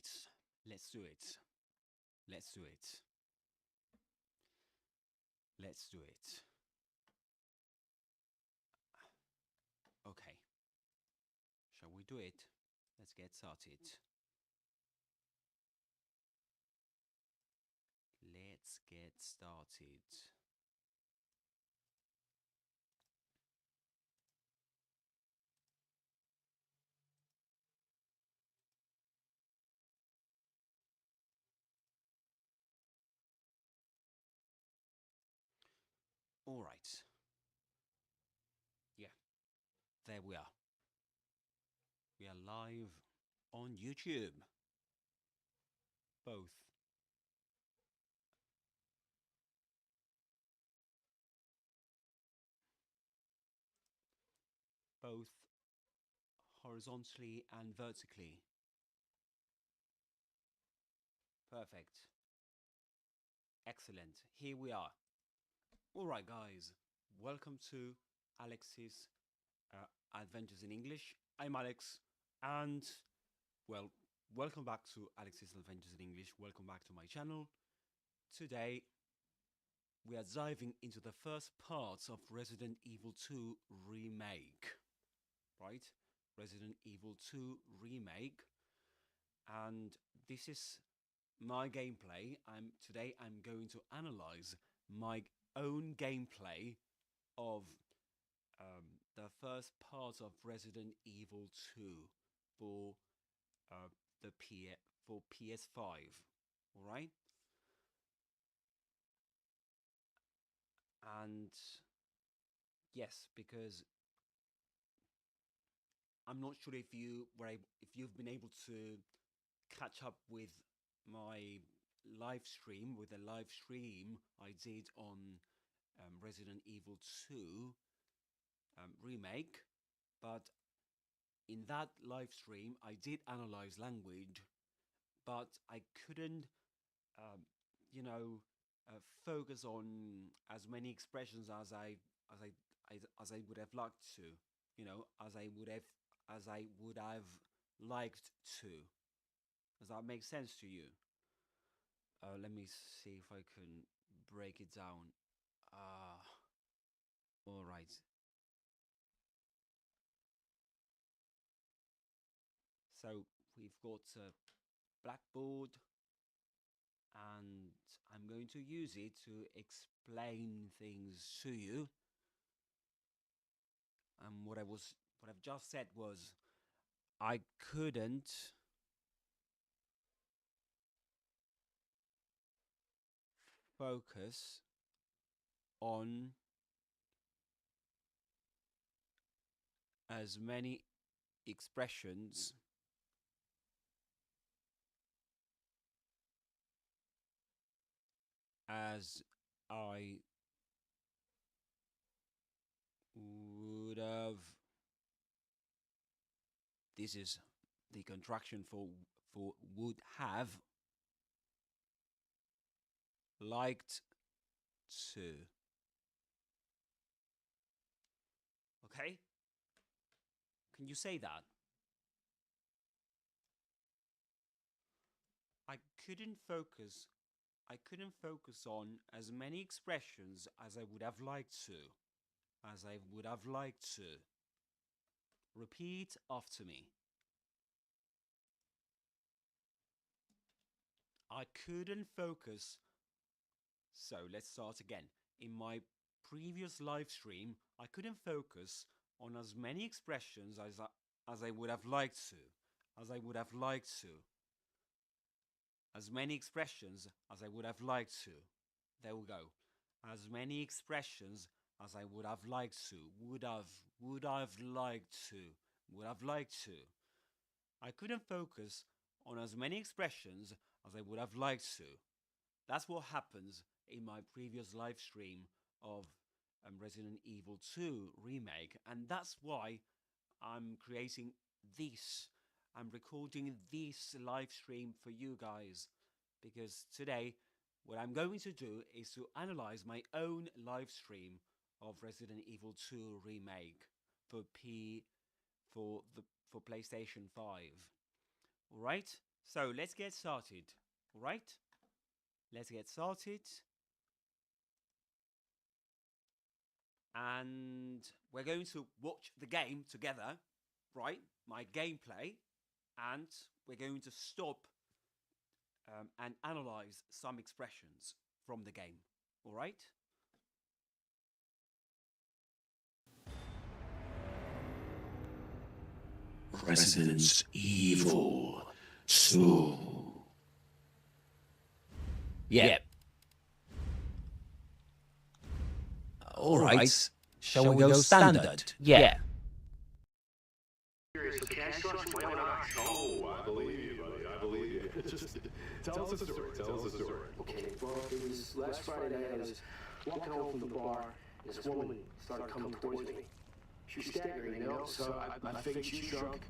right, let's do it. Let's do it. Let's do it. Okay. Shall we do it? Let's get started. Let's get started. All right. Yeah, there we are. We are live on YouTube. Both. Both horizontally and vertically. Perfect. Excellent. Here we are. All right, guys. Welcome to Alex's Adventures in English. I'm Alex, and well, welcome back to Alex's Adventures in English. Welcome back to my channel. Today, we are diving into the first parts of Resident Evil 2 Remake. Right? Resident Evil 2 Remake. And this is my gameplay. Today I'm going to analyze my own gameplay of the first part of Resident Evil 2 for for PS5. All right, and yes, because I'm not sure if you've been able to catch up with my live stream with the live stream I did on Resident Evil 2 Remake, but in that live stream I did analyze language, but I couldn't, um, you know, focus on as many expressions as I would have liked to, as I would have liked to. Does that make sense to you? Let me see if I can break it down. All right. So we've got a blackboard, and I'm going to use it to explain things to you. And what I've just said was I couldn't focus on as many expressions as I would have. This is the contraction for would have liked to. Okay? Can you say that? I couldn't focus on as many expressions as I would have liked to. As I would have liked to. Repeat after me. I couldn't focus. So let's start again. In my previous live stream, I couldn't focus on as many expressions as I would have liked to. As I would have liked to. As many expressions as I would have liked to. There we go. As many expressions as I would have liked to. Would have liked to. Would have liked to. I couldn't focus on as many expressions as I would have liked to. That's what happens in my previous live stream of Resident Evil 2 Remake, and that's why I'm creating this. I'm recording this live stream for you guys, because today what I'm going to do is to analyze my own live stream of Resident Evil 2 Remake for PlayStation 5. All right? So let's get started, all right? Let's get started. And we're going to watch the game together, right? My gameplay. And we're going to stop and analyze some expressions from the game, all right? Residence Evil. So. Yep. All right. Shall we go standard? Yeah. Can I start from my own eyes? Oh, I believe you, buddy. I believe you. Just tell us a story. Tell us a story. Okay, well, it was last Friday night. I was walking home from the bar, and this woman started coming towards me. She was staggering, you know, so I figured she was drunk.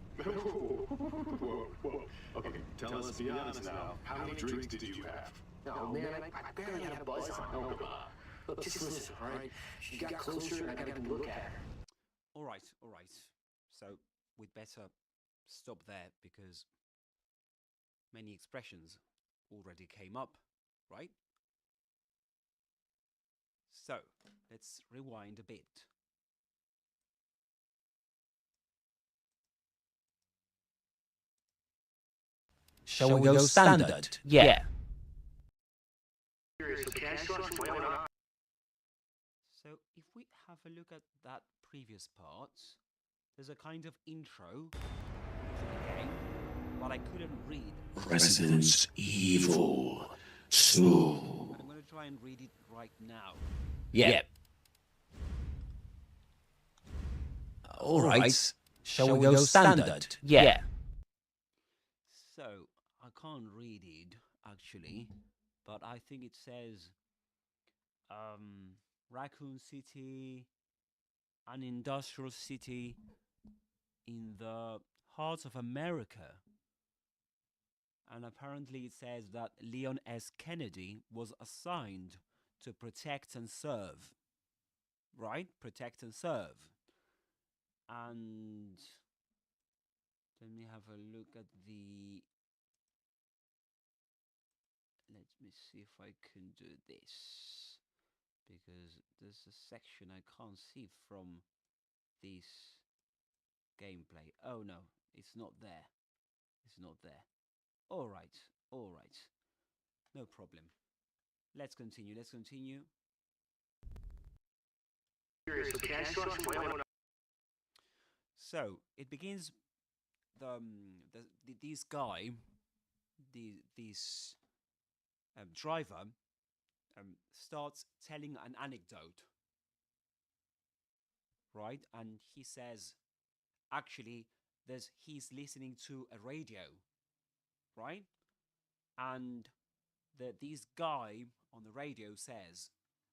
Whoa. Okay, tell us, be honest now. How many drinks did you have? No, man, I barely had a buzz on. Oh, come on. Look, just listen, all right? She got closer, and I got a good look at her. All right. So we'd better stop there because many expressions already came up, right? So let's rewind a bit. Shall we go standard? Yeah. Can I start from my own eyes? So if we have a look at that previous part, there's a kind of intro to the game, but I couldn't read. Residence Evil. So. I'm going to try and read it right now. Yep. All right. Shall we go standard? Yeah. So I can't read it actually, but I think it says Raccoon City, an industrial city in the heart of America. And apparently it says that Leon S. Kennedy was assigned to protect and serve. Right? Protect and serve. And let me have a look at the... Let me see if I can do this. Because there's a section I can't see from this gameplay. Oh no, it's not there. It's not there. All right. No problem. Let's continue. Can I start from my own eyes? So it begins. This guy, this driver, starts telling an anecdote, right? And he says, actually, he's listening to a radio, right? And this guy on the radio says,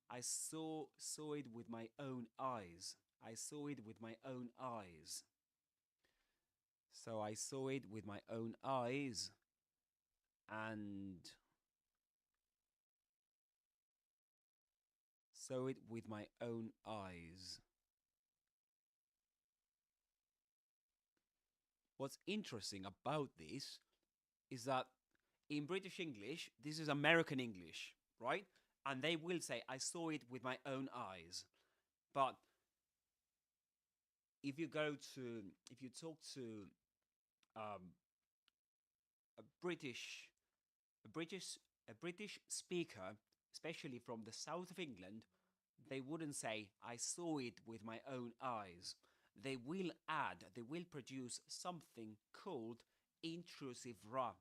I saw it with my own eyes. I saw it with my own eyes. So I saw it with my own eyes, and saw it with my own eyes. What's interesting about this is that in British English, this is American English, right? And they will say, I saw it with my own eyes. But if you talk to a British speaker, especially from the south of England, they wouldn't say, I saw it with my own eyes. They will produce something called intrusive ra.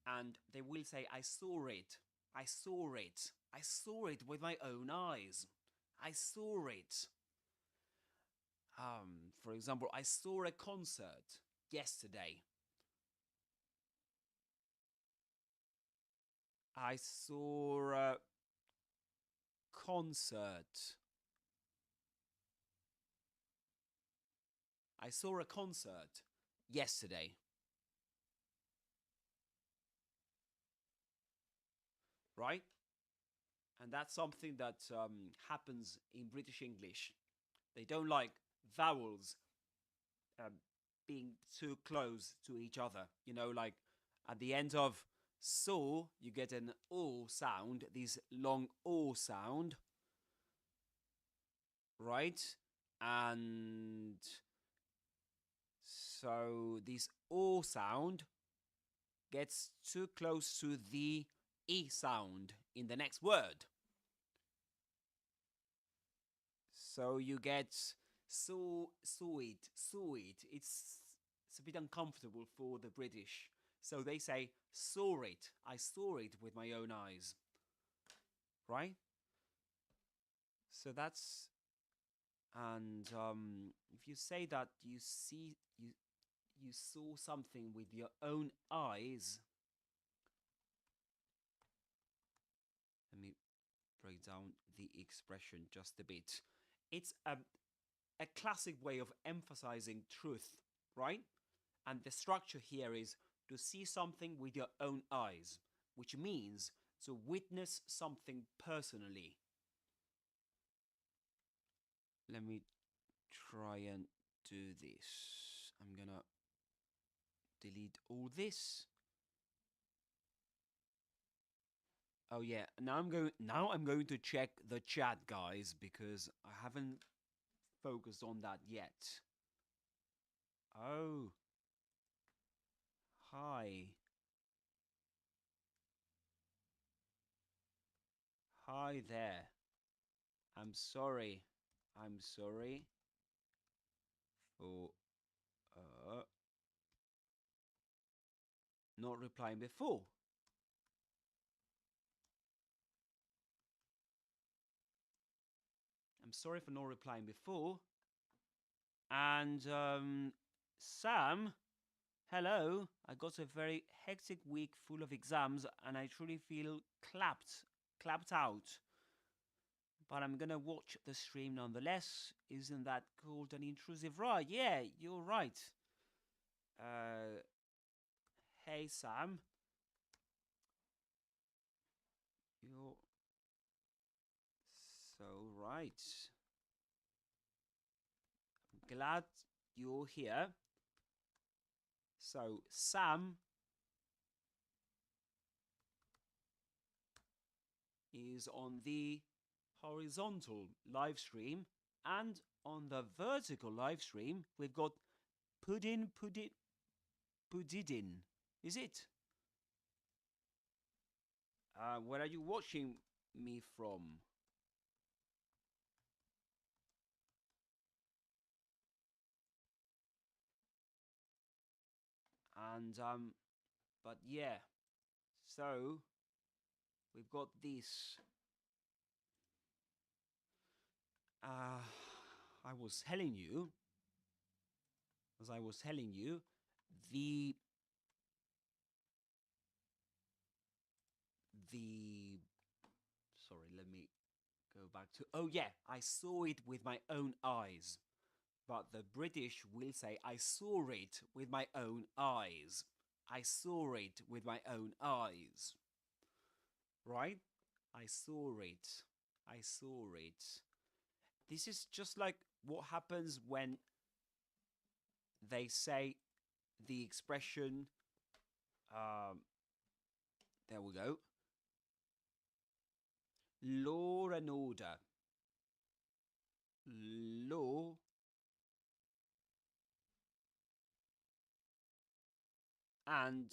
And they will say, I saw it with my own eyes. I saw it. For example, I saw a concert yesterday. I saw a concert. I saw a concert yesterday. Right? And that's something that happens in British English. They don't like vowels being too close to each other. You know, like at the end of saw, you get an O sound, this long O sound, right? And so this O sound gets too close to the E sound in the next word. So you get saw it. It's a bit uncomfortable for the British. So they say saw it. I saw it with my own eyes. Right? So that's, and if you say that you saw something with your own eyes. Let me break down the expression just a bit. It's a classic way of emphasizing truth, right? And the structure here is to see something with your own eyes, which means to witness something personally. Let me try and do this. I'm gonna delete all this. Oh yeah, now I'm going to check the chat, guys, because I haven't focused on that yet. Oh. Hi. Hi there. I'm sorry for not replying before. I'm sorry for not replying before. And Sam, hello. I got a very hectic week full of exams and I truly feel clapped out. But I'm gonna watch the stream nonetheless. Isn't that called an intrusive right? Yeah, you're right. Hey Sam. You're so right. I'm glad you're here. So Sam is on the horizontal live stream, and on the vertical live stream we've got Puddin. Is it? Where are you watching me from? And but yeah, so we've got this. I was telling you, the sorry, let me go back to, oh yeah, I saw it with my own eyes. But the British will say, I saw it with my own eyes. I saw it with my own eyes. Right? I saw it. I saw it. This is just like what happens when they say the expression, there we go, law and order. Law and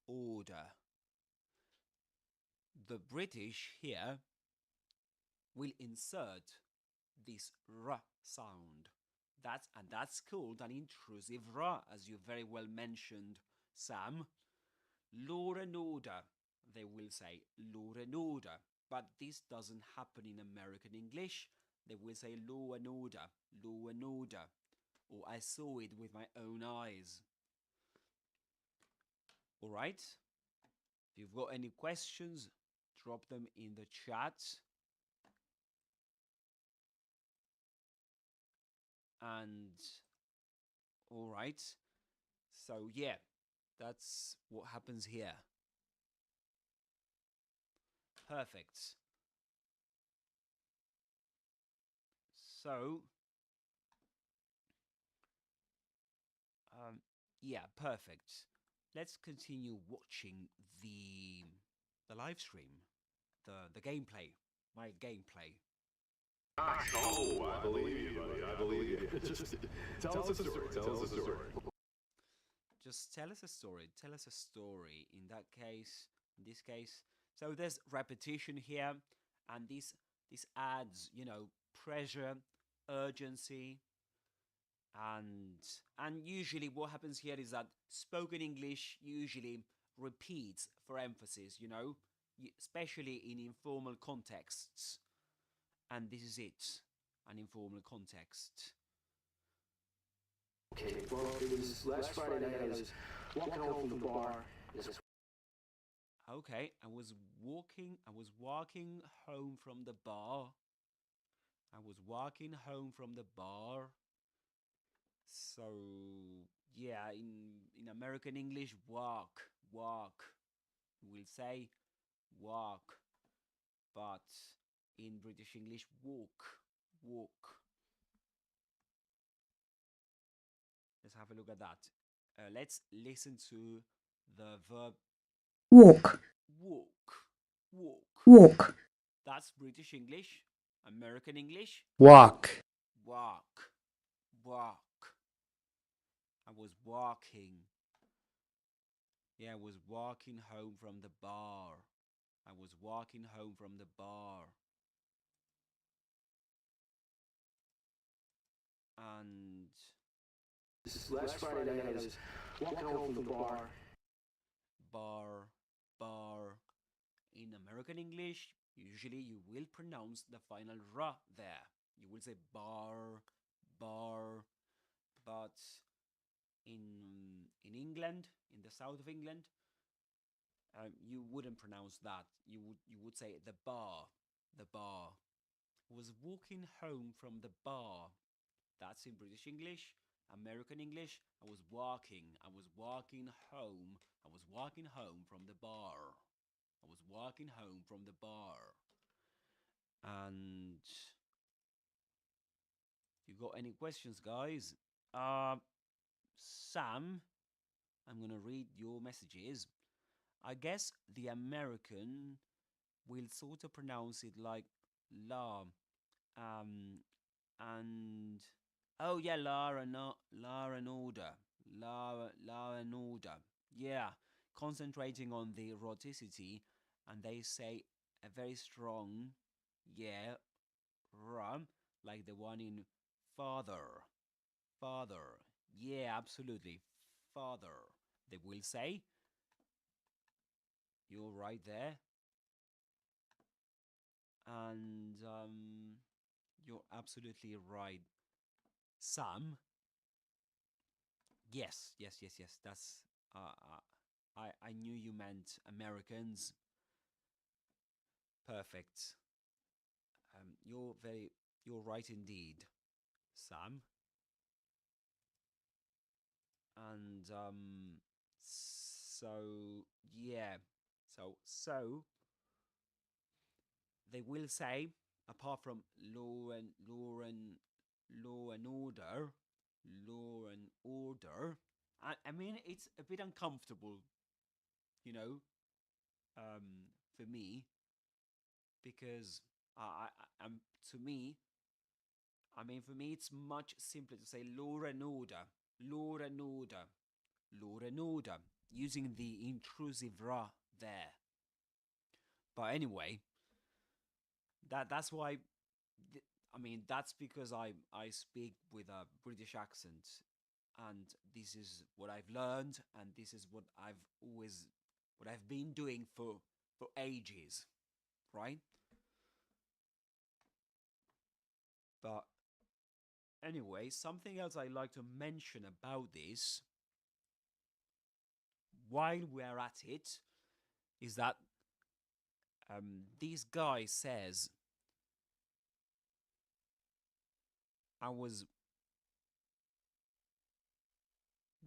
order. The British here will insert this r sound. That's called an intrusive r, as you very well mentioned, Sam. Law and order, they will say law and order. But this doesn't happen in American English. They will say law and order, or I saw it with my own eyes. All right? If you've got any questions, drop them in the chat. And all right, so yeah, that's what happens here. Perfect. So Yeah, perfect. Let's continue watching the live stream, the gameplay, my gameplay. Oh, I believe you, buddy. I believe you. Just tell us a story. Tell us a story. Just tell us a story. Tell us a story. In this case, so there's repetition here, and this adds, pressure, urgency, and usually what happens here is that spoken English usually repeats for emphasis, especially in informal contexts. And this is it, an informal context. Okay, well, it was last Friday night. I was walking home from the bar. Okay, I was walking home from the bar. I was walking home from the bar. So, yeah, in American English, walk. We'll say walk. But in British English, walk. Let's have a look at that. Let's listen to the verb walk, walk, That's British English. American English, walk, walk. I was walking. Yeah, I was walking home from the bar. I was walking home from the bar. And This is last Friday night. I was walking home from the bar. bar. In American English, usually you will pronounce the final R there. You will say bar. But in England, in the south of England, you wouldn't pronounce that. You would say the bar. I was walking home from the bar. That's in British English. American English, I was walking home. I was walking home from the bar. I was walking home from the bar. And you got any questions, guys? Sam, I'm gonna read your messages. I guess the American will sort of pronounce it like la. And oh yeah, Law and Order. Law and Order. Yeah, concentrating on the rhoticity, and they say a very strong rum, like the one in father. Yeah, absolutely. Father. They will say. You're right there. And you're absolutely right. Sam. Yes. That's I knew you meant Americans. Perfect. You're right indeed, Sam. And so yeah. So they will say, apart from law and order. I mean, it's a bit uncomfortable, you know, for me, because I'm to me. I mean, for me, it's much simpler to say law and order, using the intrusive ra there. But anyway, that's why. I mean, that's because I speak with a British accent, and this is what I've learned, and this is what I've been doing for ages, right? But anyway, something else I'd like to mention about this, while we're at it, is that this guy says, I was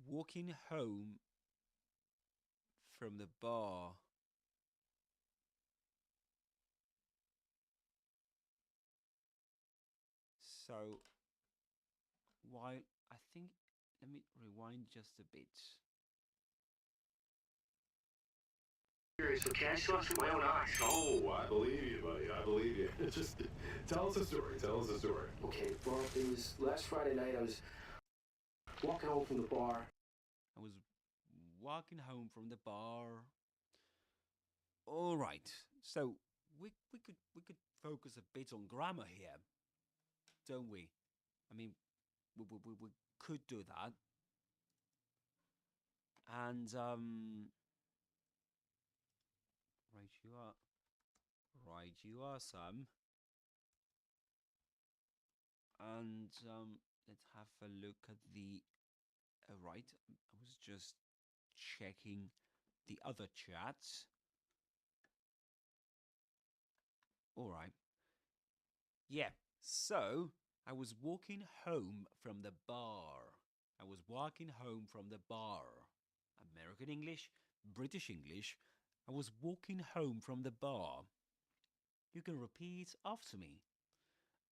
walking home from the bar. So, while I think, let me rewind just a bit. So can I saw through my own eyes. Oh, I believe you, buddy. I believe you. Just tell us a story. Tell us a story. Okay, well, it was last Friday night. I was walking home from the bar. I was walking home from the bar. All right, so we could focus a bit on grammar here, don't we? I mean, we could do that, and right you are, Sam, and let's have a look at the. Right, I was just checking the other chats. All right. Yeah, so I was walking home from the bar. I was walking home from the bar. American English, British English. I was walking home from the bar. You can repeat after me.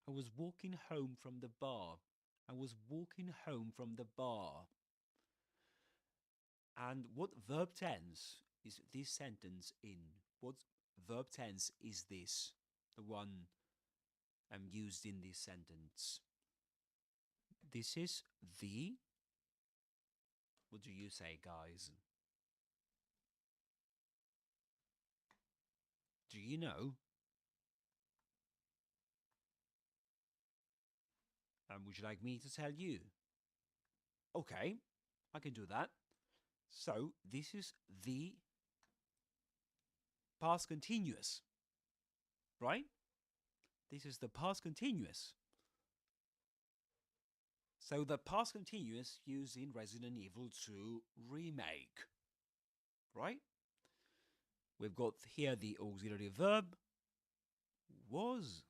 I was walking home from the bar. I was walking home from the bar. And what verb tense is this sentence in? What verb tense is this? The one used in this sentence. This is the. What do you say, guys? Do you know? Would you like me to tell you? Okay, I can do that. So this is the past continuous, right? This is the past continuous. So the past continuous used in Resident Evil 2 Remake, right? We've got here the auxiliary verb was.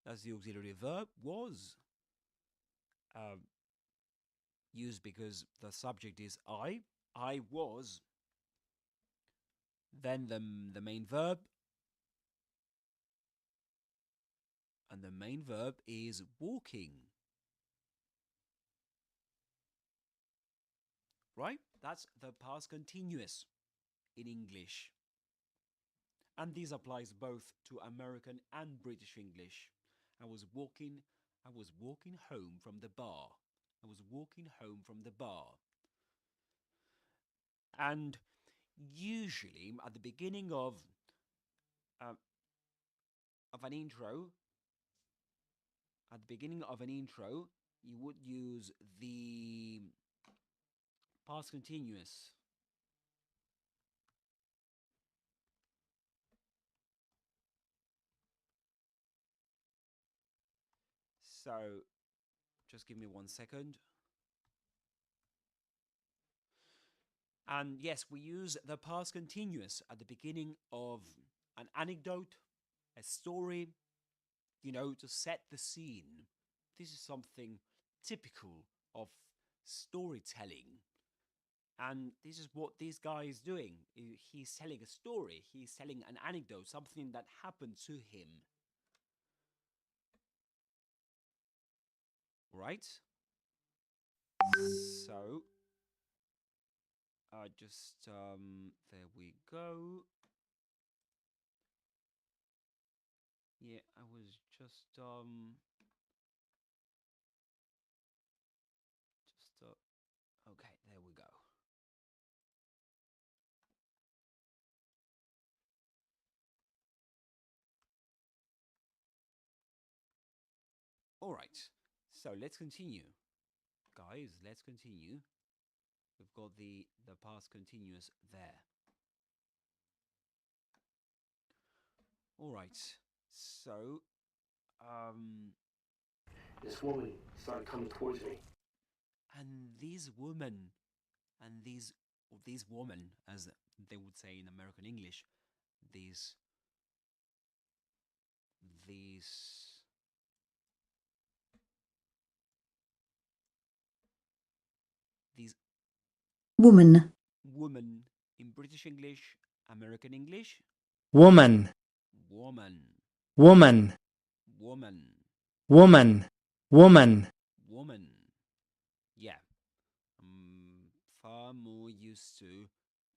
That's the auxiliary verb was. Used because the subject is I was. Then the main verb. And the main verb is walking. Right? That's the past continuous in English. And this applies both to American and British English. I was walking home from the bar. I was walking home from the bar. And usually at the beginning of an intro, you would use the past continuous. So, just give me 1 second. And yes, we use the past continuous at the beginning of an anecdote, a story, to set the scene. This is something typical of storytelling. And this is what this guy is doing. He's telling a story. He's telling an anecdote, something that happened to him. Right? So, there we go. Yeah, I was just okay, there we go. All right, so let's continue. Guys, let's continue. We've got the past continuous there. All right, so this woman started coming towards me. And this woman, this woman, as they would say in American English, these woman, woman in British English, American English, woman, woman, woman, woman, woman, woman, Woman. Yeah. Far more used to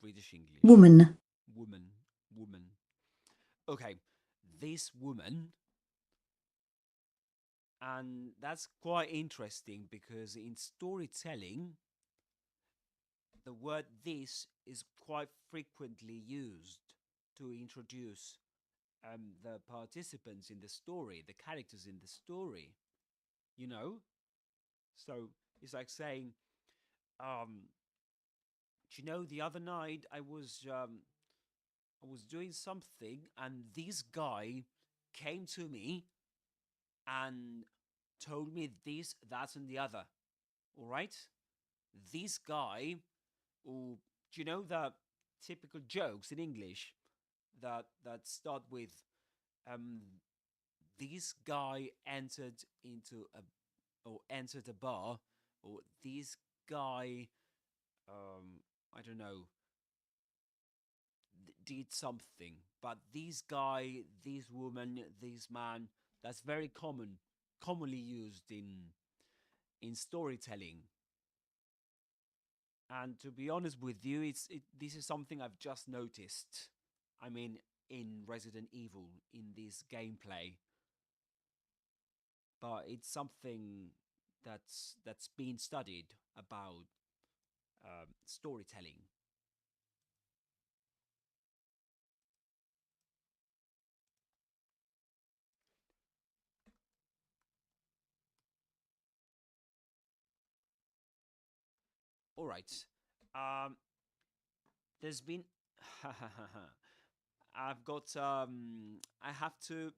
British English. woman, Woman. Woman. Okay. This woman. And that's quite interesting because in storytelling, the word this is quite frequently used to introduce the participants in the story, the characters in the story, you know? So it's like saying, do you know, the other night I was doing something and this guy came to me and told me this, that, and the other. All right? This guy, or do you know the typical jokes in English that start with um this guy entered a bar, or this guy I don't know did something, but this guy, this woman, this man, that's very commonly used in storytelling. And to be honest with you, this is something I've just noticed. I mean, in Resident Evil, in this gameplay, but it's something that's been studied about storytelling. All right. Um, there's been I've got I have to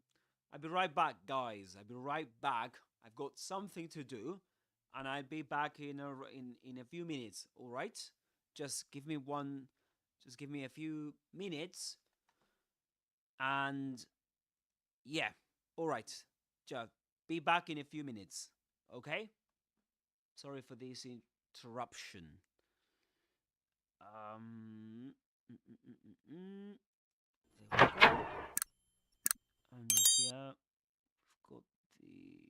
I'll be right back, guys. I'll be right back. I've got something to do and I'll be back in a few minutes, all right? Just give me a few minutes and yeah. All right. Just be back in a few minutes. Okay? Sorry for this interruption. There we go. And here we've got the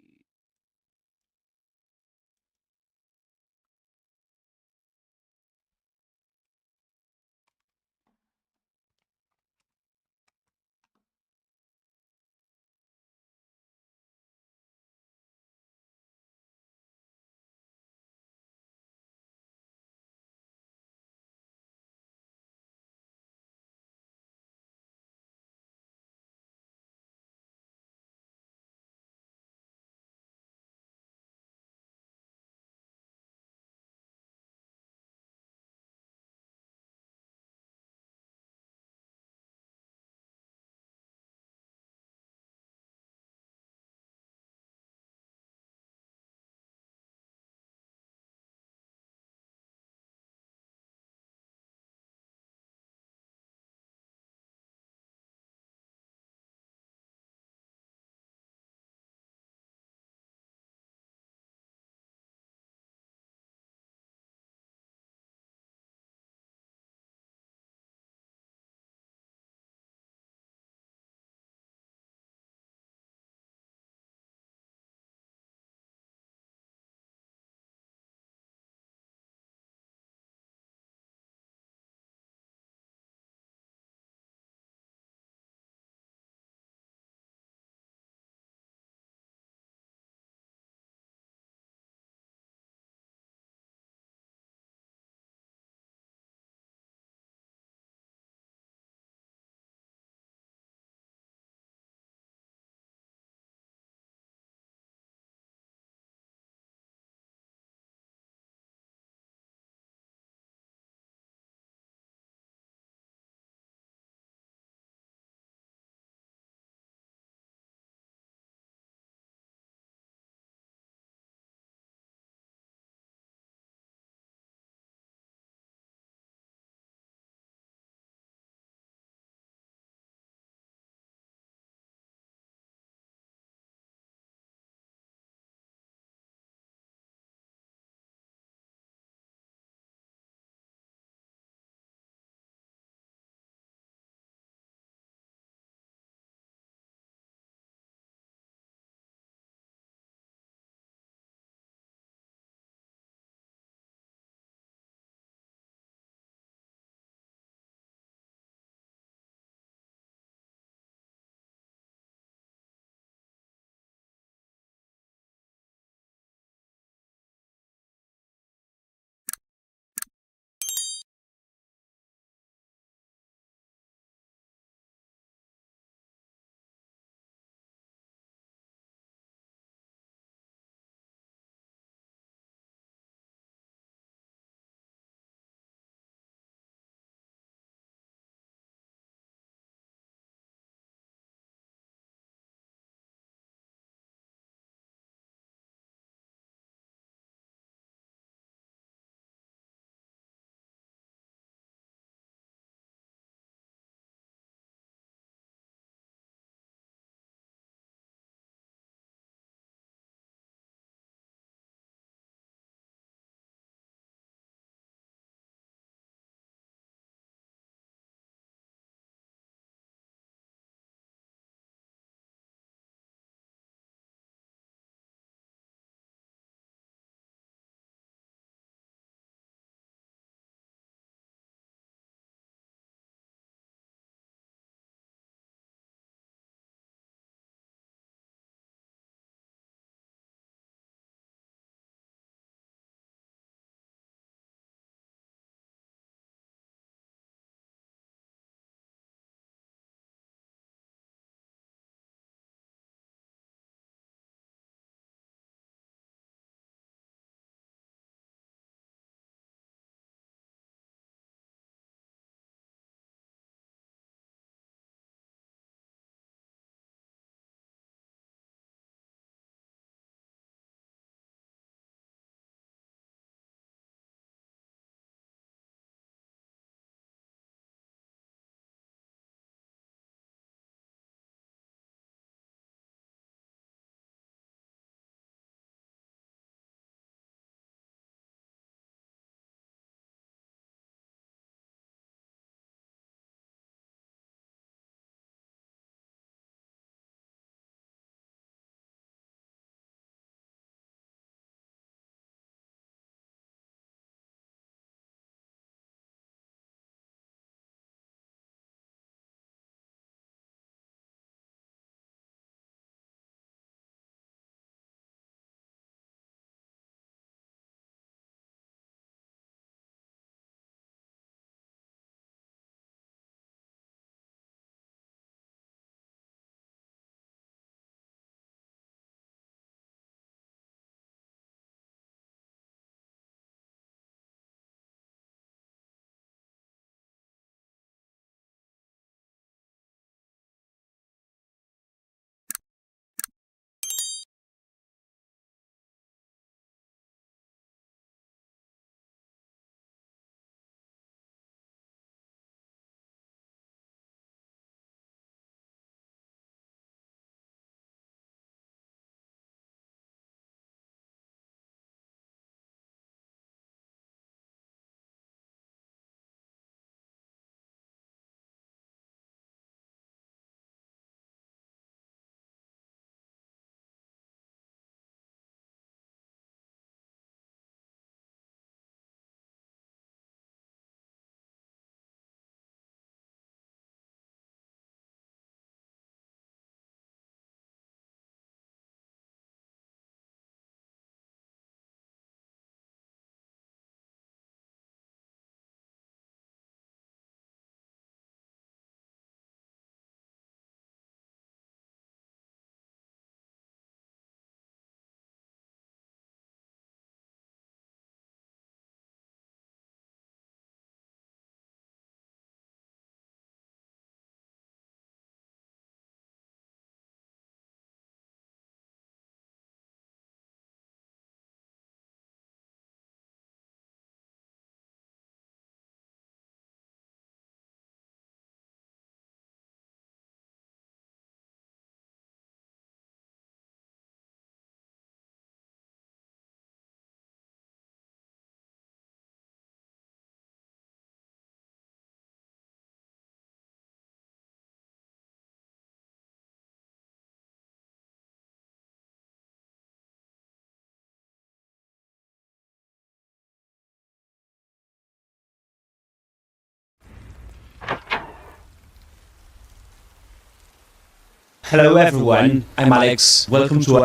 Hello everyone, I'm Alex. Welcome to our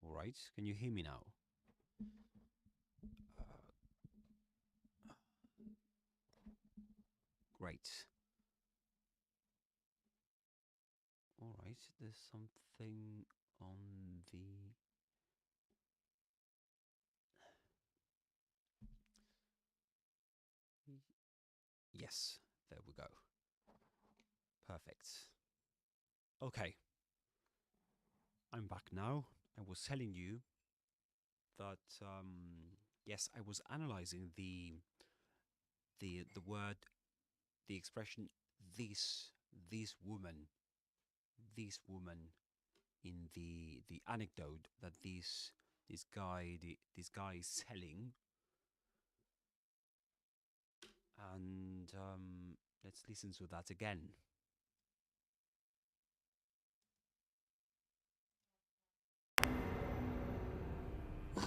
All right, can you hear me now? Great. All right, there's something on the... Yes, there we go. Perfect. Okay, I'm back now. I was telling you that yes, I was analyzing the word, the expression this woman, in the anecdote that this guy is telling, and let's listen to that again.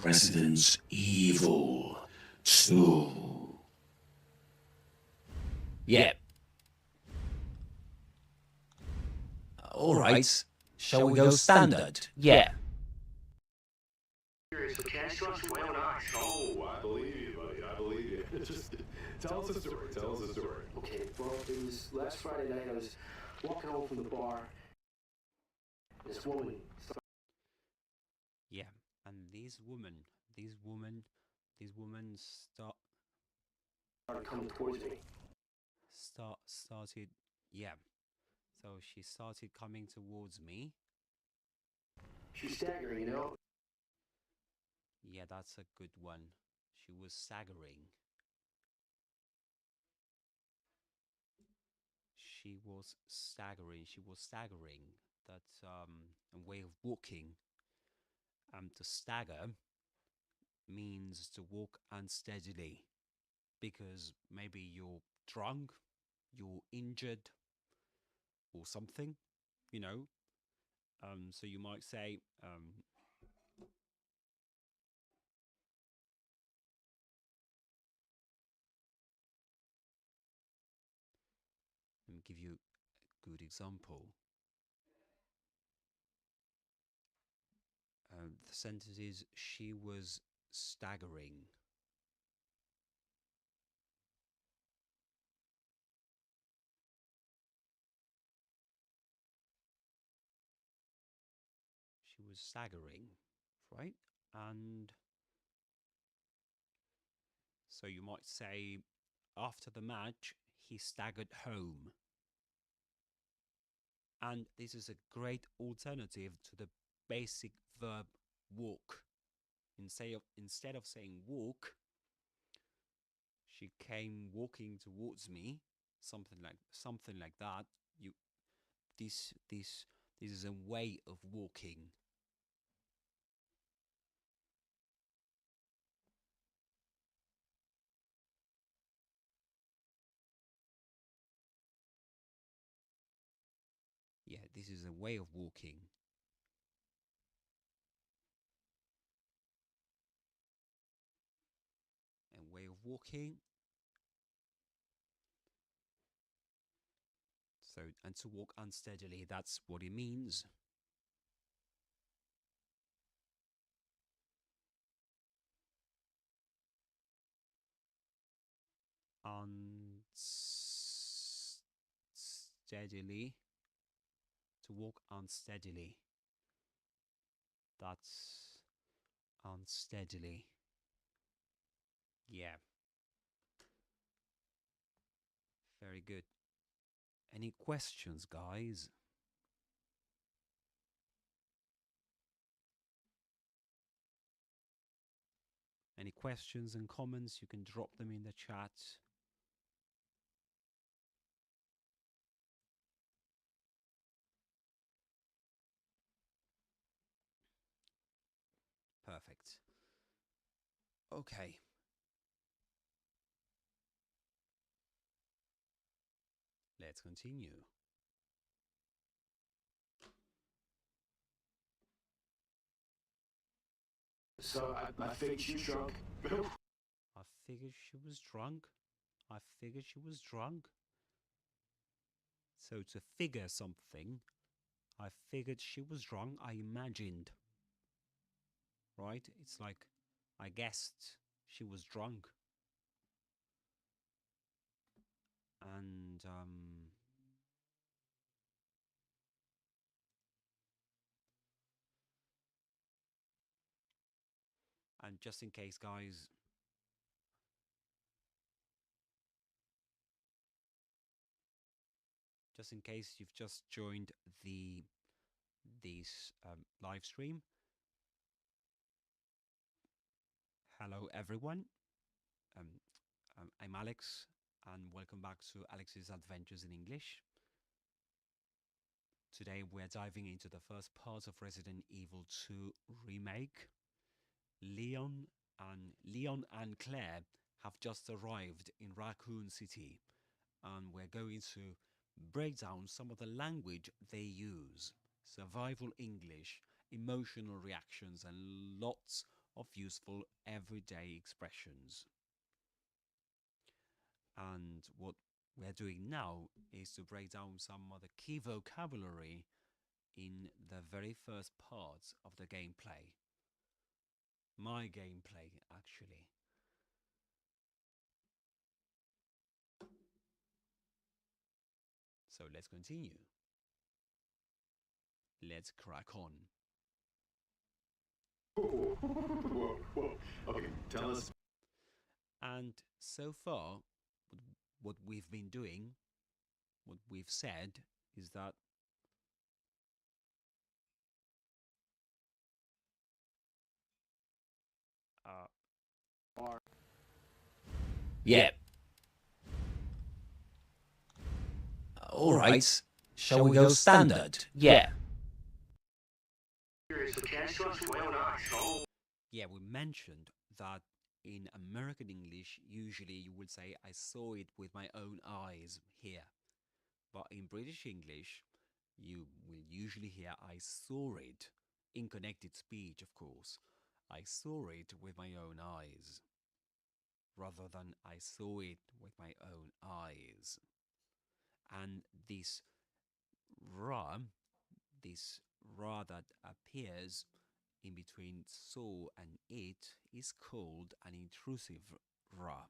Residence Evil. So. Yeah. Alright. Shall we go standard? Yeah. So can I structure my own eyes? Oh, I believe you, buddy. I believe you. Just tell us a story. Tell us a story. Okay, well, it was last Friday night. I was walking home from the bar. This woman Yeah, and this woman started coming towards me. started, yeah. So she started coming towards me. She's staggering, you know? Yeah, that's a good one. She was staggering. She was staggering. That's a way of walking. To stagger means to walk unsteadily, because maybe you're drunk, you're injured, or something, you know. So you might say, let me give you a good example. The sentence is, she was staggering. She was staggering, right? And so you might say, after the match, he staggered home. And this is a great alternative to the basic verb walk. Instead of saying walk, she came walking towards me, something like that. You this is a way of walking. Yeah, this is a way of walking. A way of walking. So, and to walk unsteadily, that's what it means. Unsteadily. To walk unsteadily. That's unsteadily. Yeah. Very good. Any questions, guys? Any questions and comments, you can drop them in the chat. Perfect. Okay. Let's continue. so I figured she was drunk. I figured she was drunk. I figured she was drunk. So to figure something, I figured she was drunk. I imagined. Right? It's like I guessed she was drunk. And just in case, guys, just in case you've just joined this live stream, hello everyone. Um, I'm Alex, and welcome back to Alex's Adventures in English. Today we're diving into the first part of Resident Evil 2 Remake. Leon and Claire have just arrived in Raccoon City, and we're going to break down some of the language they use, survival English, emotional reactions, and lots of useful everyday expressions. And what we're doing now is to break down some of the key vocabulary in the very first parts of the gameplay. My gameplay, actually. So let's continue. Let's crack on. Whoa. Okay, tell us. And so far, what we've been doing, what we've said, is that Yeah. All right. Shall we go standard? Yeah. yeah, we mentioned that in American English, usually you would say, I saw it with my own eyes here. But in British English, you will usually hear, I saw it, in connected speech, of course. I saw it with my own eyes, rather than I saw it with my own eyes. And this ra, that appears in between saw and it, is called an intrusive ra.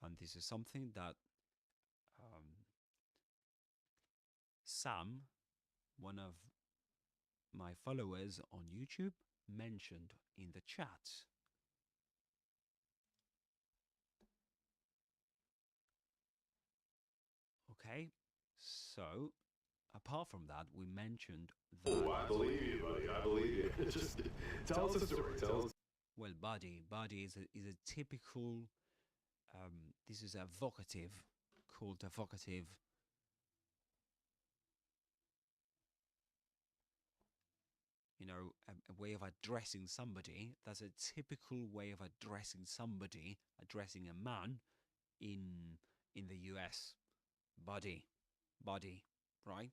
And this is something that Sam, one of my followers on YouTube, mentioned in the chat. Okay, so apart from that, we mentioned that. Oh, I believe you, buddy. I believe you. Just tell us a story. Tell us. Well, buddy is a typical. This is a vocative, called a vocative. You know, a way of addressing somebody. That's a typical way of addressing somebody, addressing a man in the US. Buddy, right?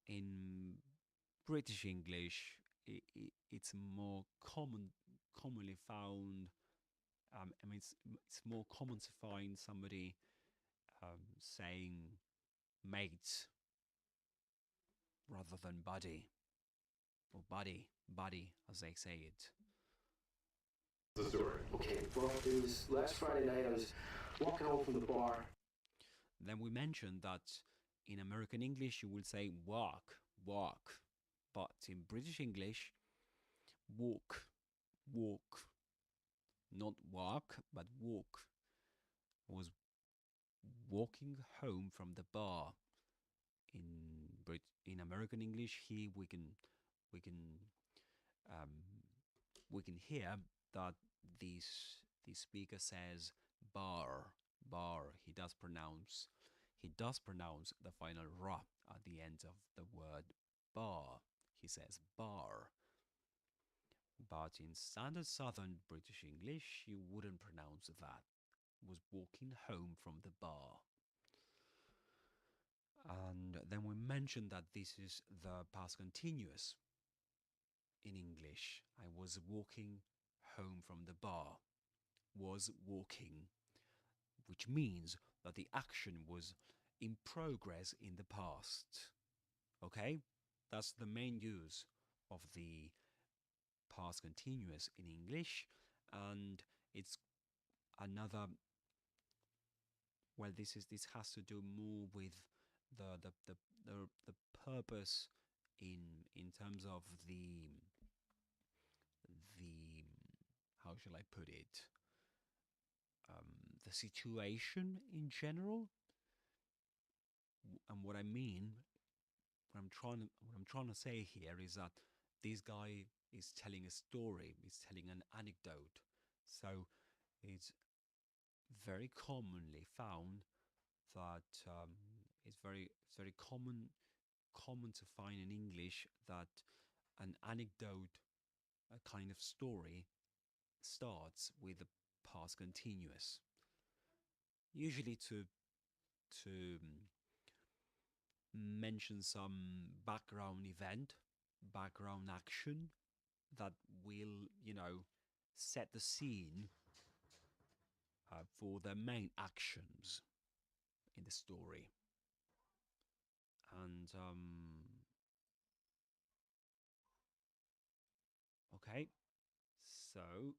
In British English, it's more commonly found. I mean, it's more common to find somebody saying mate rather than buddy, or buddy, as they say it. The story. Okay, well, it was last Friday night. I was walking home from the bar. Then we mentioned that in American English you will say walk, but in British English, walk, not walk, but walk. I was walking home from the bar. In American English, here we can hear that this speaker says bar. He does pronounce the final ra at the end of the word bar. He says bar. But in standard Southern British English, you wouldn't pronounce that. Was walking home from the bar. And then we mentioned that this is the past continuous. in English. I was walking home from the bar. Was walking, which means that the action was in progress in the past. Okay? That's the main use of the past continuous in English, and it's another, well, this has to do more with the purpose in terms of the how shall I put it, the situation in general. And what I mean, what I'm trying to say here is that this guy is telling a story, is telling an anecdote. So it's very commonly found that it's very common to find in English that an anecdote, a kind of story, starts with a past continuous, usually to mention some background event, background action that will, set the scene for the main actions in the story. And okay, so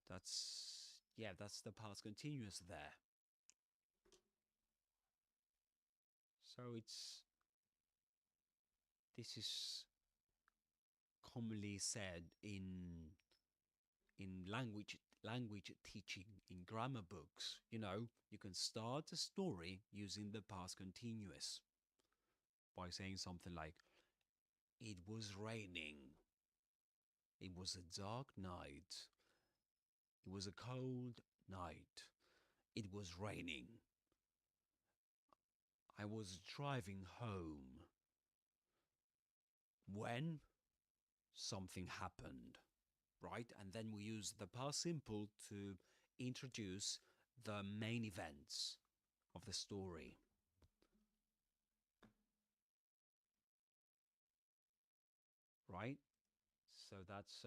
that's the past continuous there. So this is commonly said in language teaching, in grammar books. You can start a story using the past continuous by saying something like, it was raining, it was a dark night, it was a cold night, it was raining, I was driving home when something happened, right? And then we use the past simple to introduce the main events of the story. Right? So that's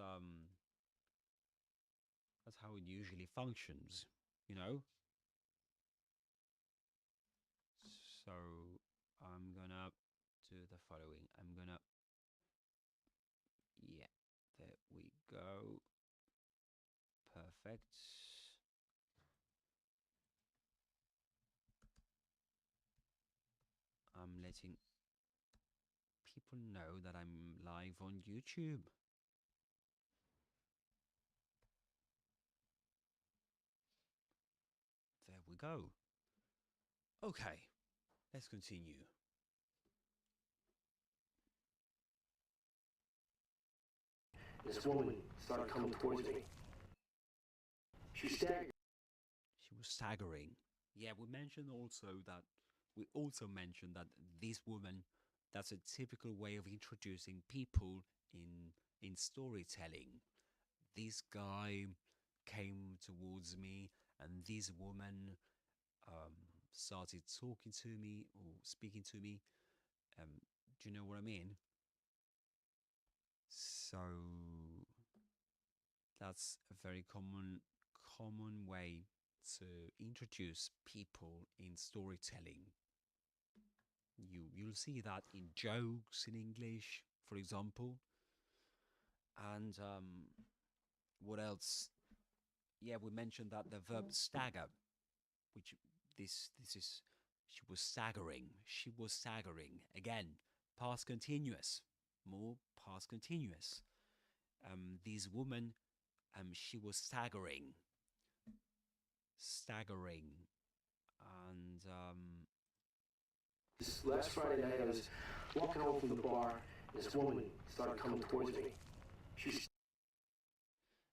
how it usually functions, So I'm gonna do the following. Yeah, there we go. Perfect. I'm letting people know that I'm live on YouTube. There we go. Okay, let's continue. This woman started coming towards me. She staggered. She was staggering. Yeah, we also mentioned that this woman, that's a typical way of introducing people in storytelling. This guy came towards me, and this woman started talking to me or speaking to me. Do you know what I mean? So that's a very common way to introduce people in storytelling. You'll see that in jokes in English, for example. And what else? Yeah, we mentioned that the verb stagger, which this is, she was staggering. She was staggering. Again, past continuous. More past continuous. This woman, she was staggering. Staggering. And This last Friday night, I was walking home from the bar, and this woman started coming towards me.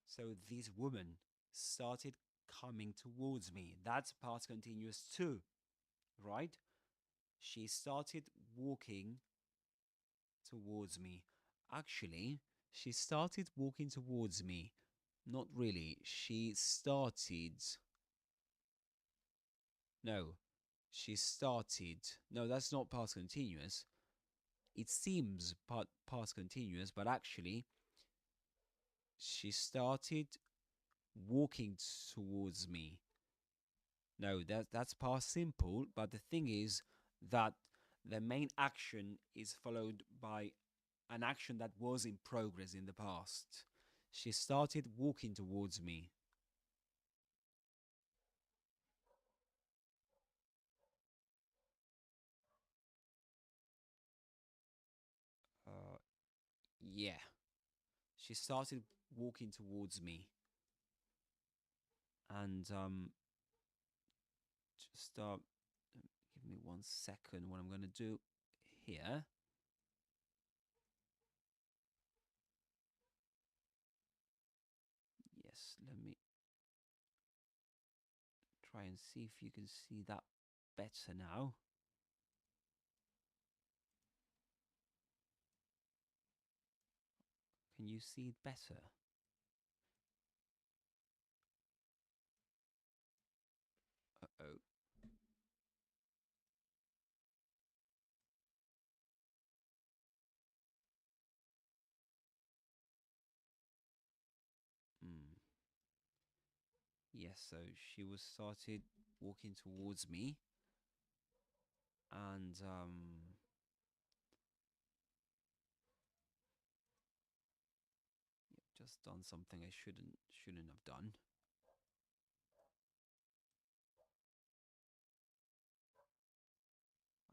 So this woman started coming towards me. That's past continuous too, right? She started walking towards me. Actually, she started walking towards me. Not really. She started. No, she started. No, that's not past continuous. it seems past continuous, but actually she started walking towards me. No, that's past simple, but the thing is that the main action is followed by an action that was in progress in the past. She started walking towards me. Yeah. She started walking towards me. And just give me 1 second. What I'm going to do here. Yes, let me try and see if you can see that better now. Can you see it better? Uh-oh. Yes, so she was started walking towards me, and just done something I shouldn't have done.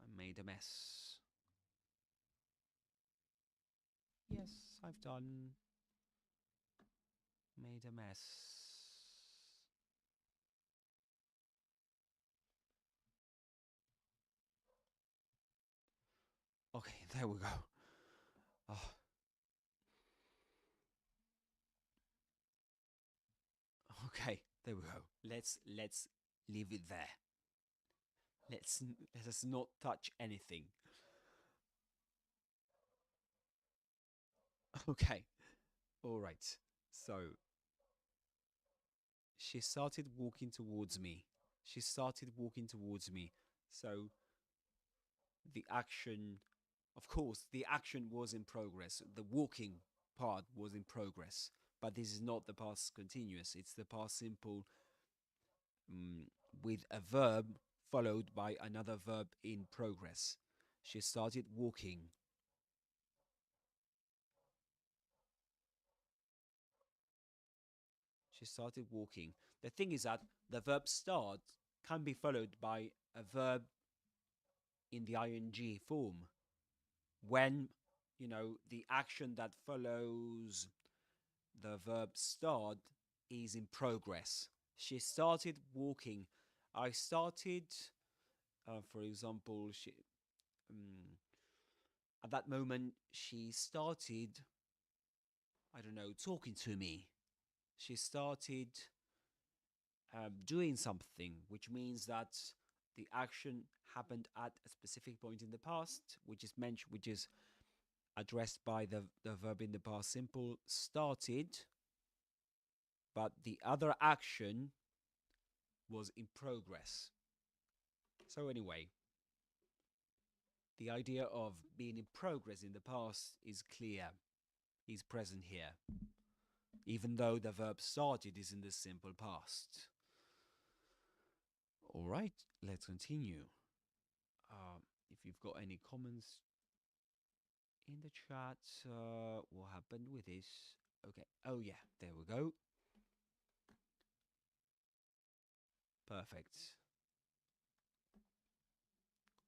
I made a mess. Yes, I've done. Made a mess. Okay, there we go. Oh. Okay, there we go. Let's leave it there. Let us not touch anything. Okay. All right. So she started walking towards me. She started walking towards me. So the action, of course, the action was in progress. The walking part was in progress. But this is not the past continuous. It's the past simple with a verb followed by another verb in progress. She started walking. She started walking. The thing is that the verb start can be followed by a verb in the ing form when, the action that follows the verb start is in progress. She started walking. I started, for example, at that moment, she started, I don't know, talking to me. She started doing something, which means that the action happened at a specific point in the past, which is addressed by the verb in the past simple started, but the other action was in progress. So anyway, the idea of being in progress in the past is clear, is present here, even though the verb started is in the simple past. All right, let's continue. If you've got any comments in the chat, what happened with this? Okay, oh yeah, there we go. Perfect.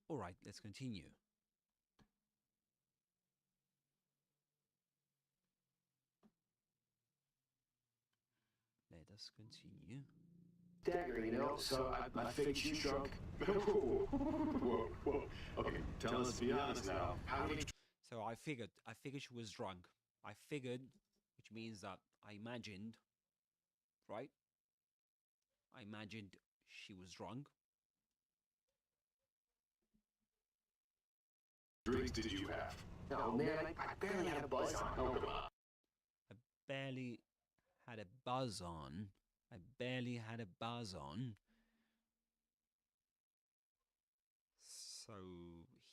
All right, let's continue. Let us continue. Staggering, so I figured she shrunk. Whoa. Okay, tell us, be honest now. How many... So I figured she was drunk. I figured, which means that I imagined, right? I imagined she was drunk. drinks did you have? Oh man, I barely had a buzz on. Oh, come on. I barely had a buzz on. I barely had a buzz on. So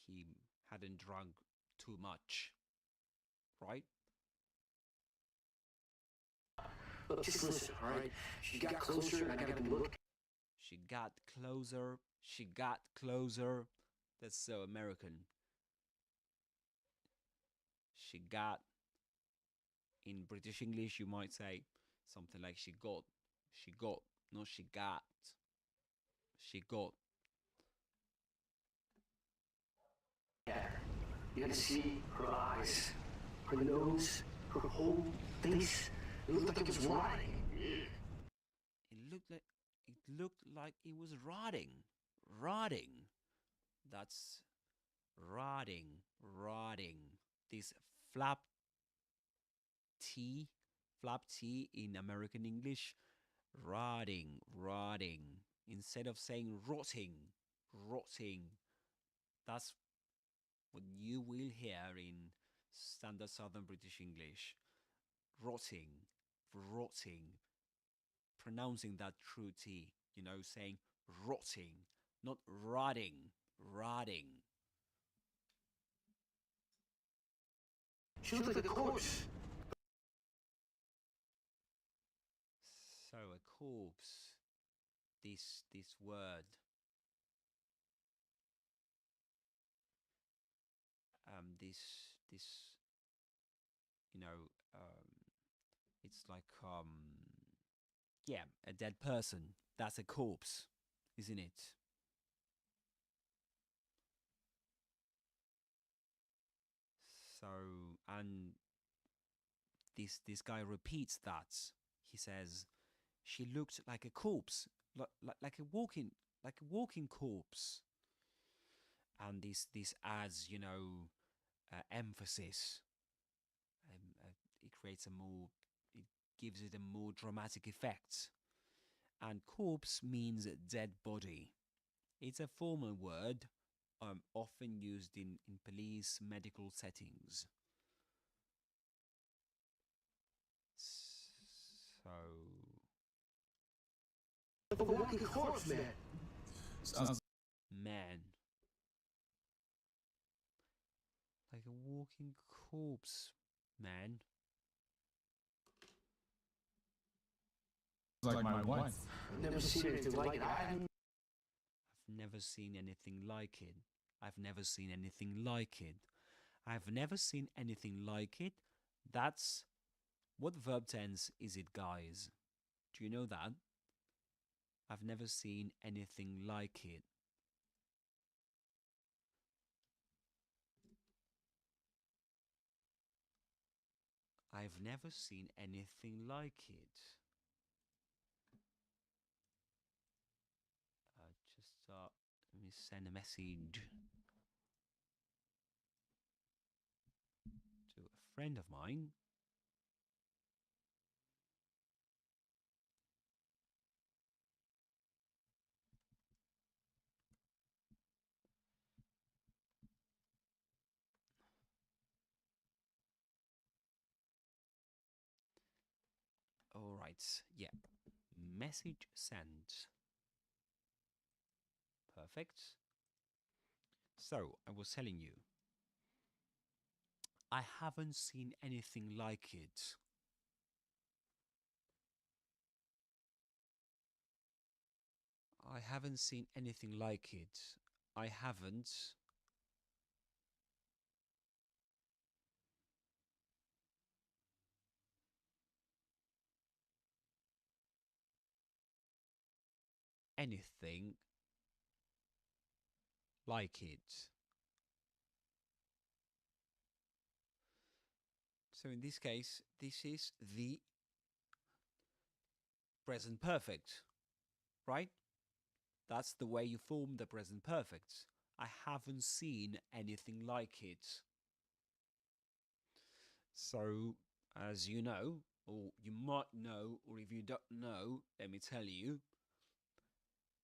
he hadn't drunk too much, right? Look, just listen, all right? She got closer, and I got to look. She got closer. She got closer. That's so American. She got. In British English, you might say something like she got. She got, not she got. She got. Yeah, you got to see her eyes, her nose, her whole face. It looked like it was rotting. It looked like it was rotting. Rotting. That's rotting. Rotting. This flap T, flap T in American English, rotting, rotting. Instead of saying rotting, rotting. That's what you will hear in standard Southern British English. Rotting, rotting. Pronouncing that true T, saying rotting, not rotting, rotting. She looked like a corpse. So a corpse. This word. This it's like yeah, a dead person. That's a corpse, isn't it? So, and this guy repeats that. He says, she looked like a corpse, like a walking corpse. And this adds, emphasis. It creates it gives it a more dramatic effect. And corpse means dead body. It's a formal word, often used in police medical settings. So, Like a walking corpse, man. man. Like a walking corpse, man. Like my wife. I've never seen anything like it. I've never seen anything like it. I've never seen anything like it. I've never seen anything like it. That's what verb tense is it, guys? Do you know that? I've never seen anything like it. I've never seen anything like it. Let me send a message to a friend of mine. All right, yeah. Message sent. Perfect. So, I was telling you, I haven't seen anything like it. I haven't seen anything like it. I haven't. Anything like it. So in this case, this is the present perfect, right? That's the way you form the present perfect. I haven't seen anything like it. So, as you know, or you might know, or if you don't know, let me tell you,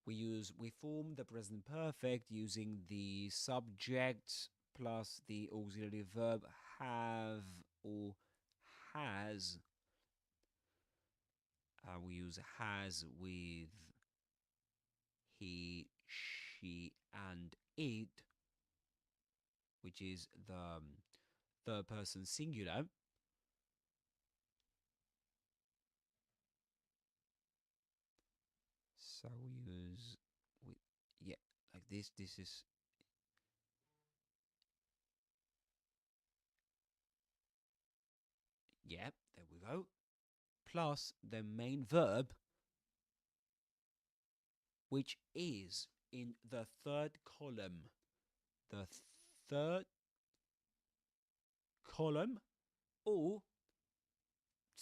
we form the present perfect using the subject plus the auxiliary verb have or has. We use has with he, she, and it. which is the third person singular. So we use with like this. This is there we go. Plus the main verb, which is in the third column. The third column, or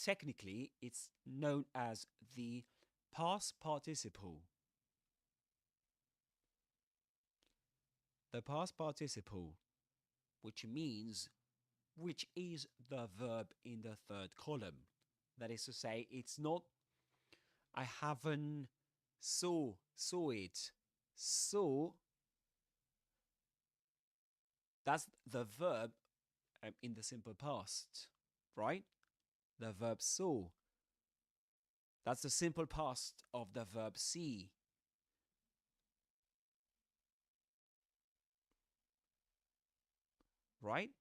technically it's known as the past participle. The past participle, which is the verb in the third column. That is to say, it's not I haven't saw it. Saw, that's the verb in the simple past, right? The verb saw. That's the simple past of the verb see. Right?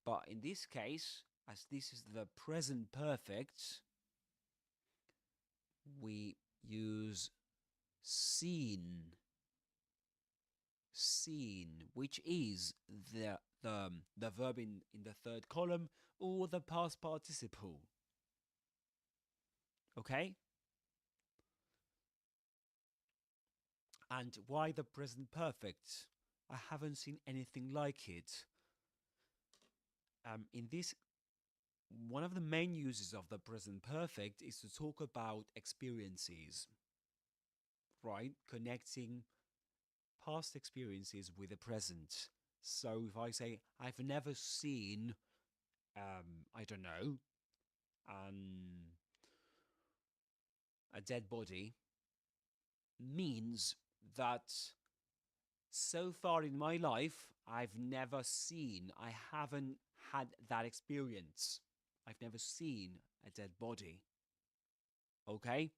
But in this case, as this is the present perfect, we use seen, which is the verb in the third column, or the past participle. Okay? And why the present perfect? I haven't seen anything like it. In this, one of the main uses of the present perfect is to talk about experiences, right? Connecting past experiences with the present. So if I say, I've never seen, I don't know, a dead body, means that so far in my life, I've never seen, I haven't had that experience. I've never seen a dead body. Okay?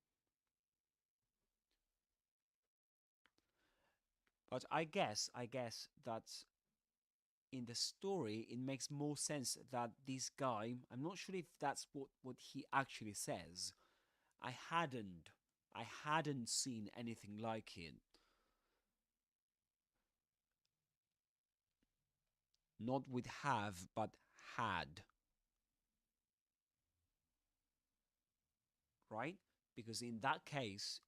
But I guess that in the story, it makes more sense that this guy, I'm not sure if that's what he actually says. I hadn't seen anything like it. Not with have, but had. Right? Because in that case,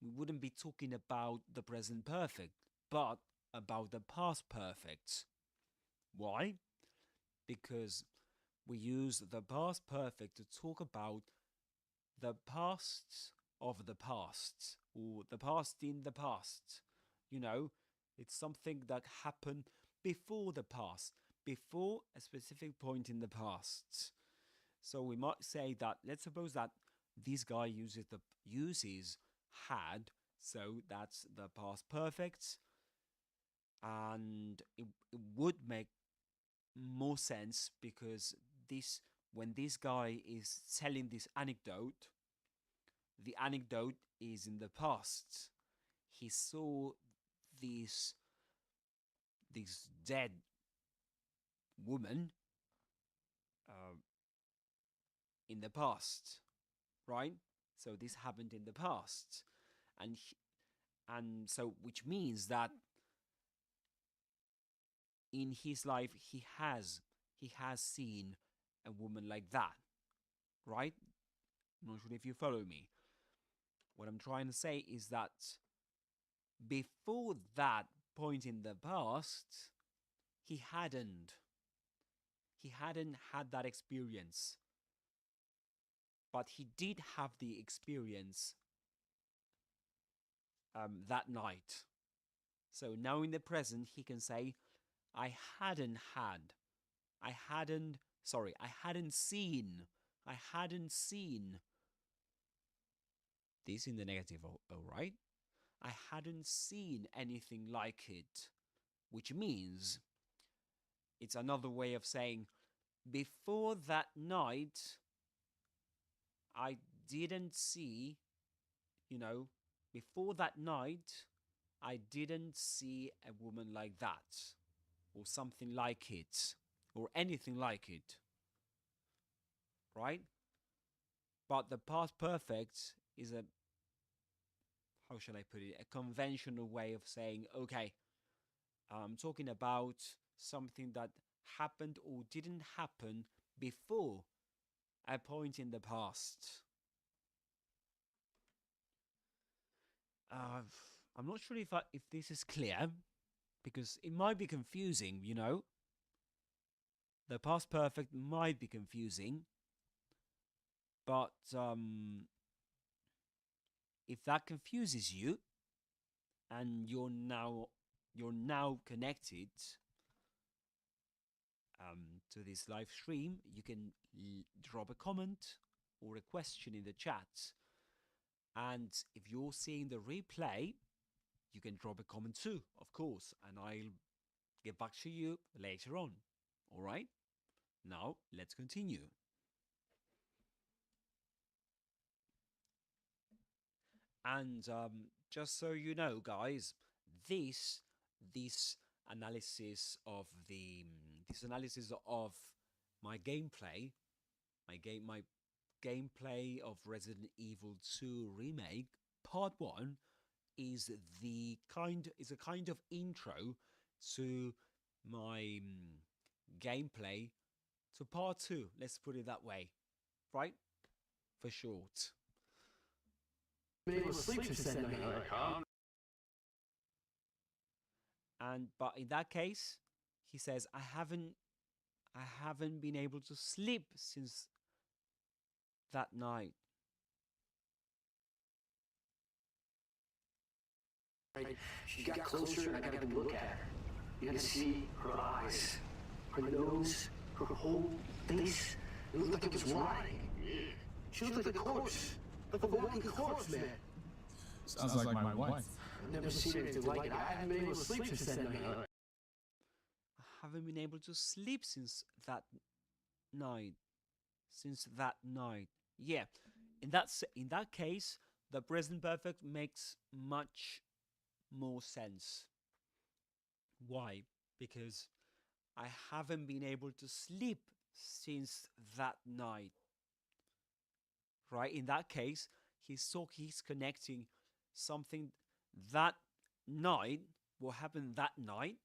we wouldn't be talking about the present perfect, but about the past perfect. Why? Because we use the past perfect to talk about the past of the past, or the past in the past. You know, it's something that happened before the past, before a specific point in the past. So we might say that, let's suppose that this guy uses had, so that's the past perfect, and it would make more sense because when this guy is telling this anecdote, the anecdote is in the past. He saw this dead woman in the past, right? So this happened in the past, and so which means that in his life he has seen a woman like that, right? I'm not sure if you follow me. What I'm trying to say is that before that point in the past, he hadn't had that experience, but he did have the experience that night. So now in the present, he can say, I hadn't seen this in the negative, all right? I hadn't seen anything like it, which means it's another way of saying, before that night, I didn't see, before that night, I didn't see a woman like that, or something like it, or anything like it, right? But the past perfect is a, how shall I put it, a conventional way of saying, okay, I'm talking about something that happened or didn't happen before a point in the past. I'm not sure if this is clear, because it might be confusing, you know. The past perfect might be confusing, but if that confuses you, and you're now connected to this live stream, you can drop a comment or a question in the chat. And if you're seeing the replay, you can drop a comment too, of course, and I'll get back to you later on. All right? Now, let's continue. And just so you know, guys, this analysis of my gameplay, my gameplay of Resident Evil 2 Remake Part 1 is a kind of intro to my gameplay to Part 2. Let's put it that way, right? For short. But in that case, he says, I haven't been able to sleep since that night. She got closer and I got to look at her. You had to see her eyes, her nose, her whole face. It looked like it was rotting. She looked like a corpse, like a walking corpse, man. Sounds like my wife. I've never seen anything like it. I haven't been able to sleep since that night. I haven't been able to sleep since that night. Yeah, in that case, the present perfect makes much more sense. Why? Because I haven't been able to sleep since that night. Right? In that case, he's connecting something that night, what happened that night,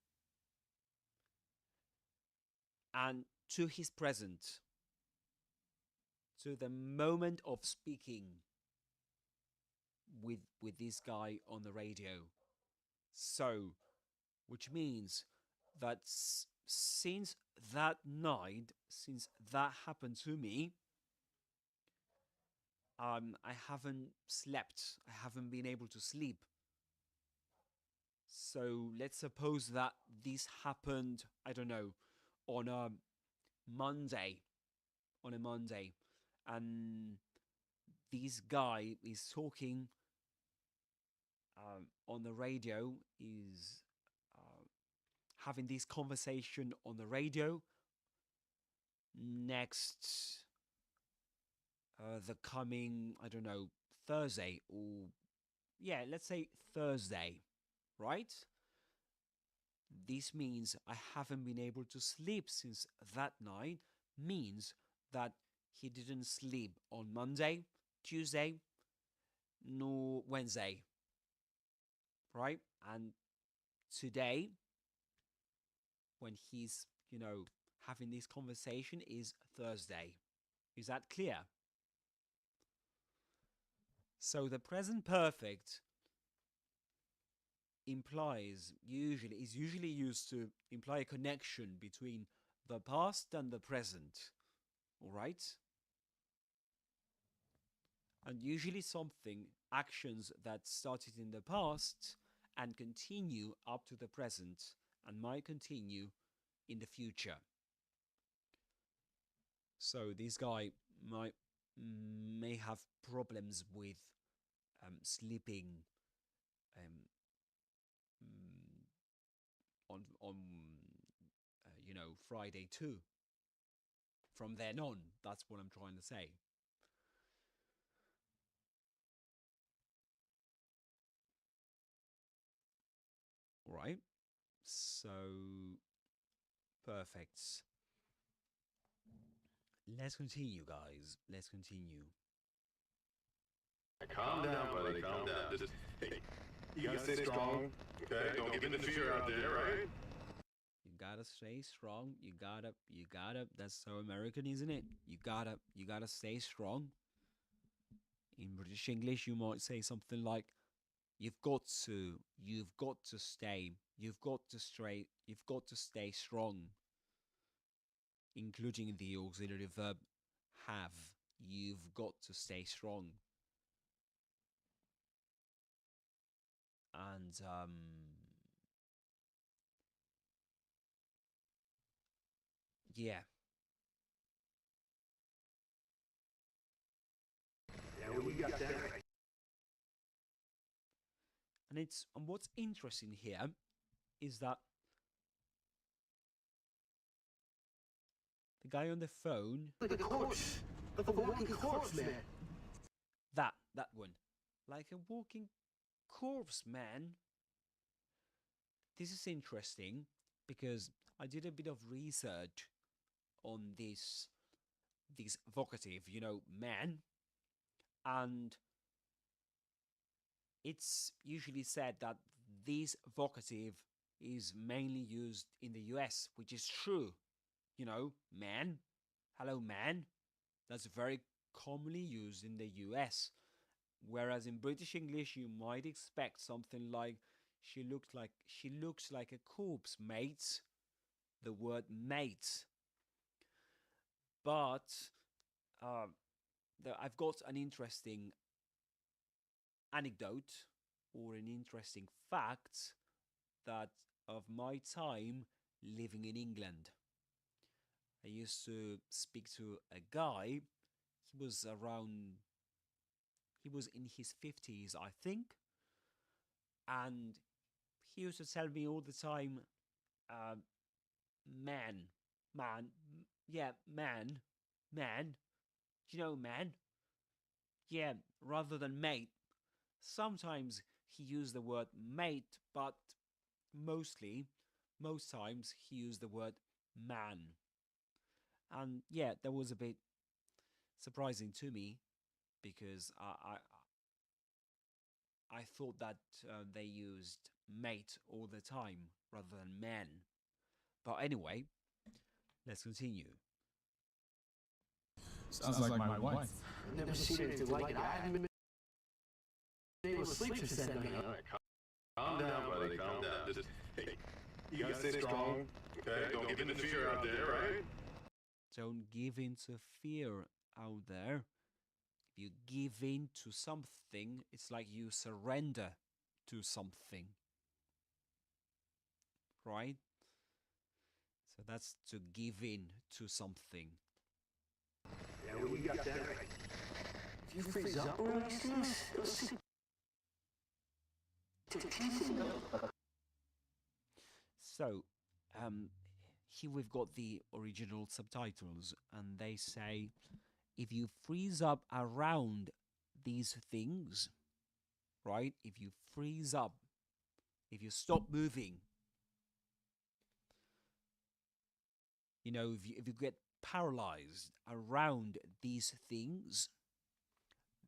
and to his present, to the moment of speaking with this guy on the radio. So, which means that since that night, since that happened to me, I haven't slept. I haven't been able to sleep. So let's suppose that this happened, I don't know, on a Monday. And this guy is talking on the radio, is having this conversation on the radio next the coming, I don't know, Thursday, or yeah, let's say Thursday, right? This means I haven't been able to sleep since that night, means that he didn't sleep on Monday, Tuesday, nor Wednesday, right? And today, when he's, having this conversation, is Thursday. Is that clear? So the present perfect is usually used to imply a connection between the past and the present. All right? And usually actions that started in the past and continue up to the present and might continue in the future. So this guy may have problems with sleeping on Friday too. From then on, that's what I'm trying to say. right? So, perfect. Let's continue, guys. Let's continue. Calm down, buddy. Calm down. Just, hey, you gotta stay strong. Okay, don't give in to fear out there, right? You gotta stay strong. You gotta. That's so American, isn't it? You gotta stay strong. In British English, you might say something like, you've got to stay strong, including the auxiliary verb have. You've got to stay strong. And yeah. Yeah, we got that right. And what's interesting here is that the guy on the phone, Like a corpse. Like a walking corpse, man. that one, like a walking corpse, man. This is interesting because I did a bit of research on this vocative, man, and it's usually said that this vocative is mainly used in the US, which is true. Man, hello, man. That's very commonly used in the US. Whereas in British English, you might expect something like, she looks like a corpse, mate. The word mate. But I've got an interesting anecdote or an interesting fact that of my time living in England. I used to speak to a guy. He was in his 50s, I think. And he used to tell me all the time, man. Yeah, man. Do you know man? Yeah, rather than mate. Sometimes he used the word mate, but most times he used the word man. And yeah, that was a bit surprising to me because I thought that they used mate all the time rather than man. But anyway, let's continue. Sounds like my wife. I've never seen anything like it. I haven't been able to sleep since that night. All right, calm down, buddy. Calm down. Just, hey, you gotta stay strong. Okay, don't give in to fear out there, right? Don't give in to fear out there. If you give in to something, it's like you surrender to something. Right? So that's to give in to something. Yeah, we got that right. If you freeze up around these things, it'll sink to teasing up. So, here we've got the original subtitles, and they say, if you freeze up around these things, right? If you freeze up, if you stop moving, if you get paralyzed around these things,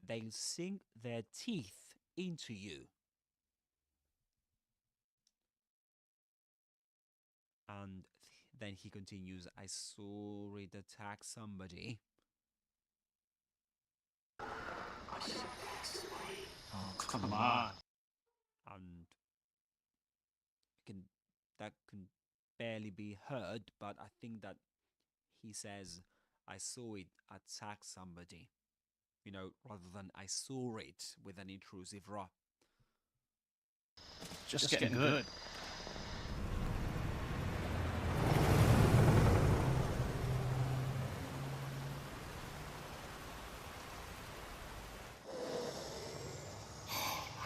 they'll sink their teeth into you. And then he continues, I saw it attack somebody. Oh, come on. And that can barely be heard, but I think that he says, I saw it attack somebody, rather than I saw it with an intrusive ra. Just getting good.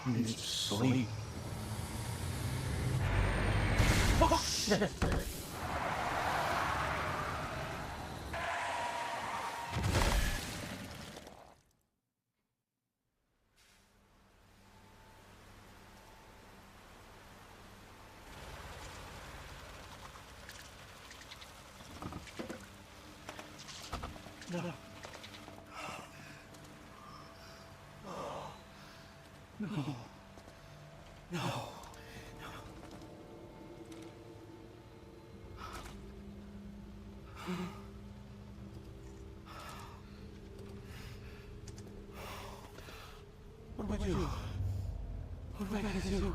I need to sleep. Oh, shit! What do I do? What am I gonna do?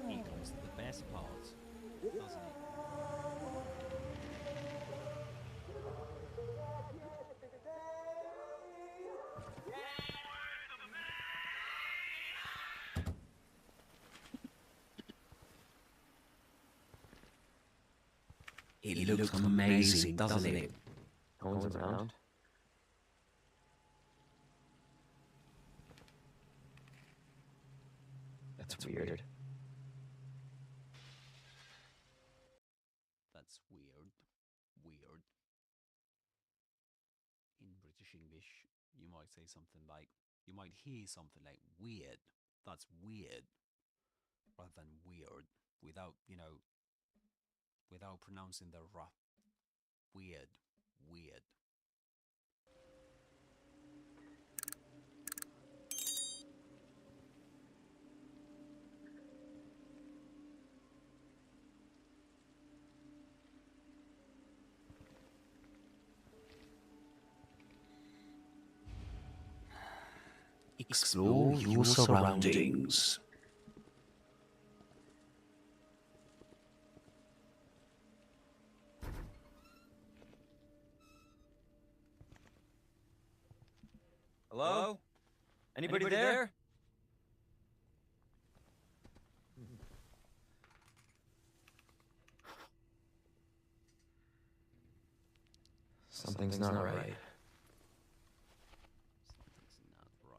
Here comes the best part, doesn't it? It looks amazing, doesn't it? Coins around. That's weird. That's weird. Weird. In British English, you might say something like, you might hear something like weird. That's weird. Rather than weird. Without, without pronouncing the r. Weird. Weird. Explore your surroundings. Hello? Anybody there? Something's not right. Something's not right.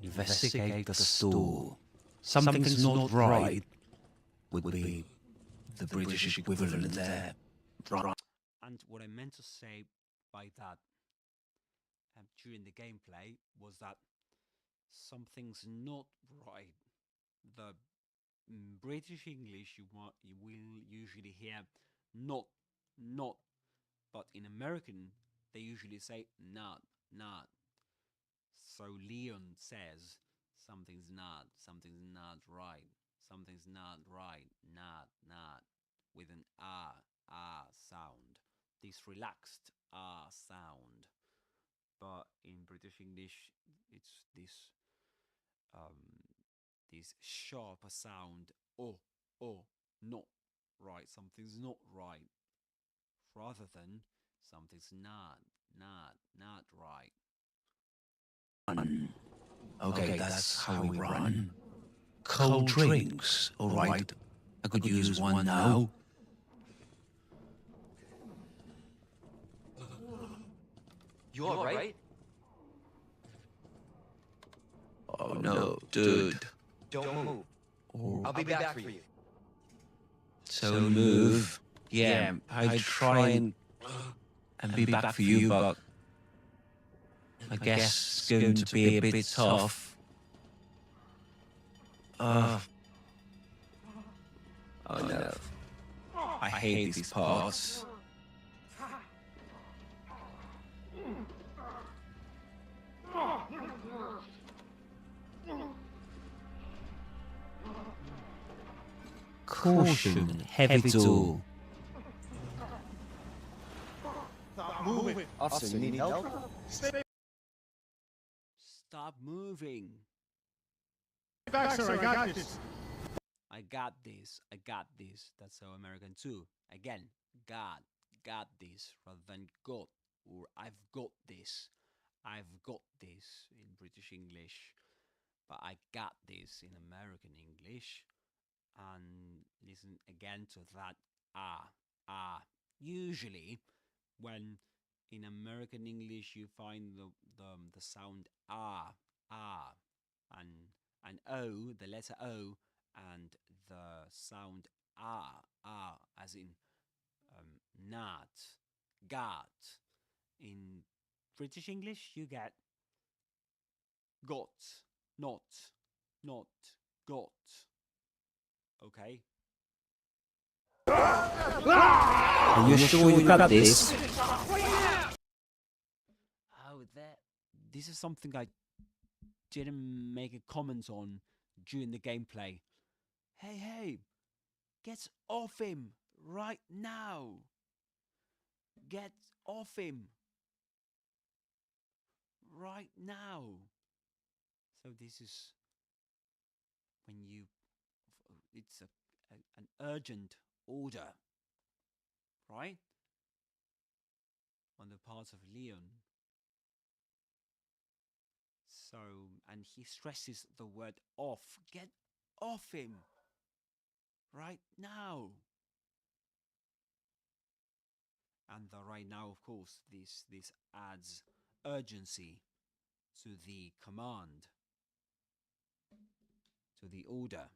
Investigate the stool. Something's not right would be the British equivalent there. And what I meant to say by that during the gameplay was that something's not right. The British English you will usually hear not, but in American they usually say not. So Leon says something's not right, something's not right, not, with an sound, this relaxed sound. But in British English, it's this sharper sound. Oh, not right. Something's not right. Rather than something's not right. Okay, that's how we run. Cold drinks, all right. I could use one now. You all right? Oh no, dude. Don't move. I'll be back for you. So move. Yeah, I'd try and be back for you, but I guess it's going to be a bit tough. Oh no. I hate these parts. Caution, heavy tool. Officer, you need help? Stop moving. Back, sir, I got this. I got this. That's so American too. Again, got this rather than got, or I've got this. I've got this in British English, but I got this in American English. And listen again to that Usually, when in American English you find the sound and O, the letter O, and the sound ah, as in nat, gat. In British English, you get got, not, got. Okay? Are you sure you got this? Oh, this is something I didn't make a comment on during the gameplay. Hey, get off him right now. Get off him right now. So this is when it's an urgent order, right? On the part of Leon. So, and he stresses the word off. Get off him right now. And the right now, of course, this adds urgency to the command, to the order.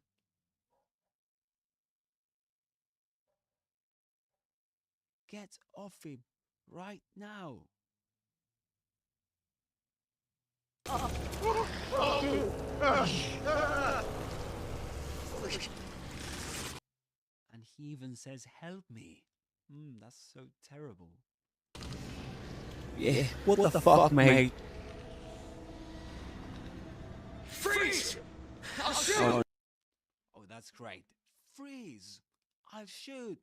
Get off him right now. And he even says, help me. That's so terrible. Yeah, what the fuck, mate? Freeze! I'll shoot! Oh, that's great. Freeze! I'll shoot!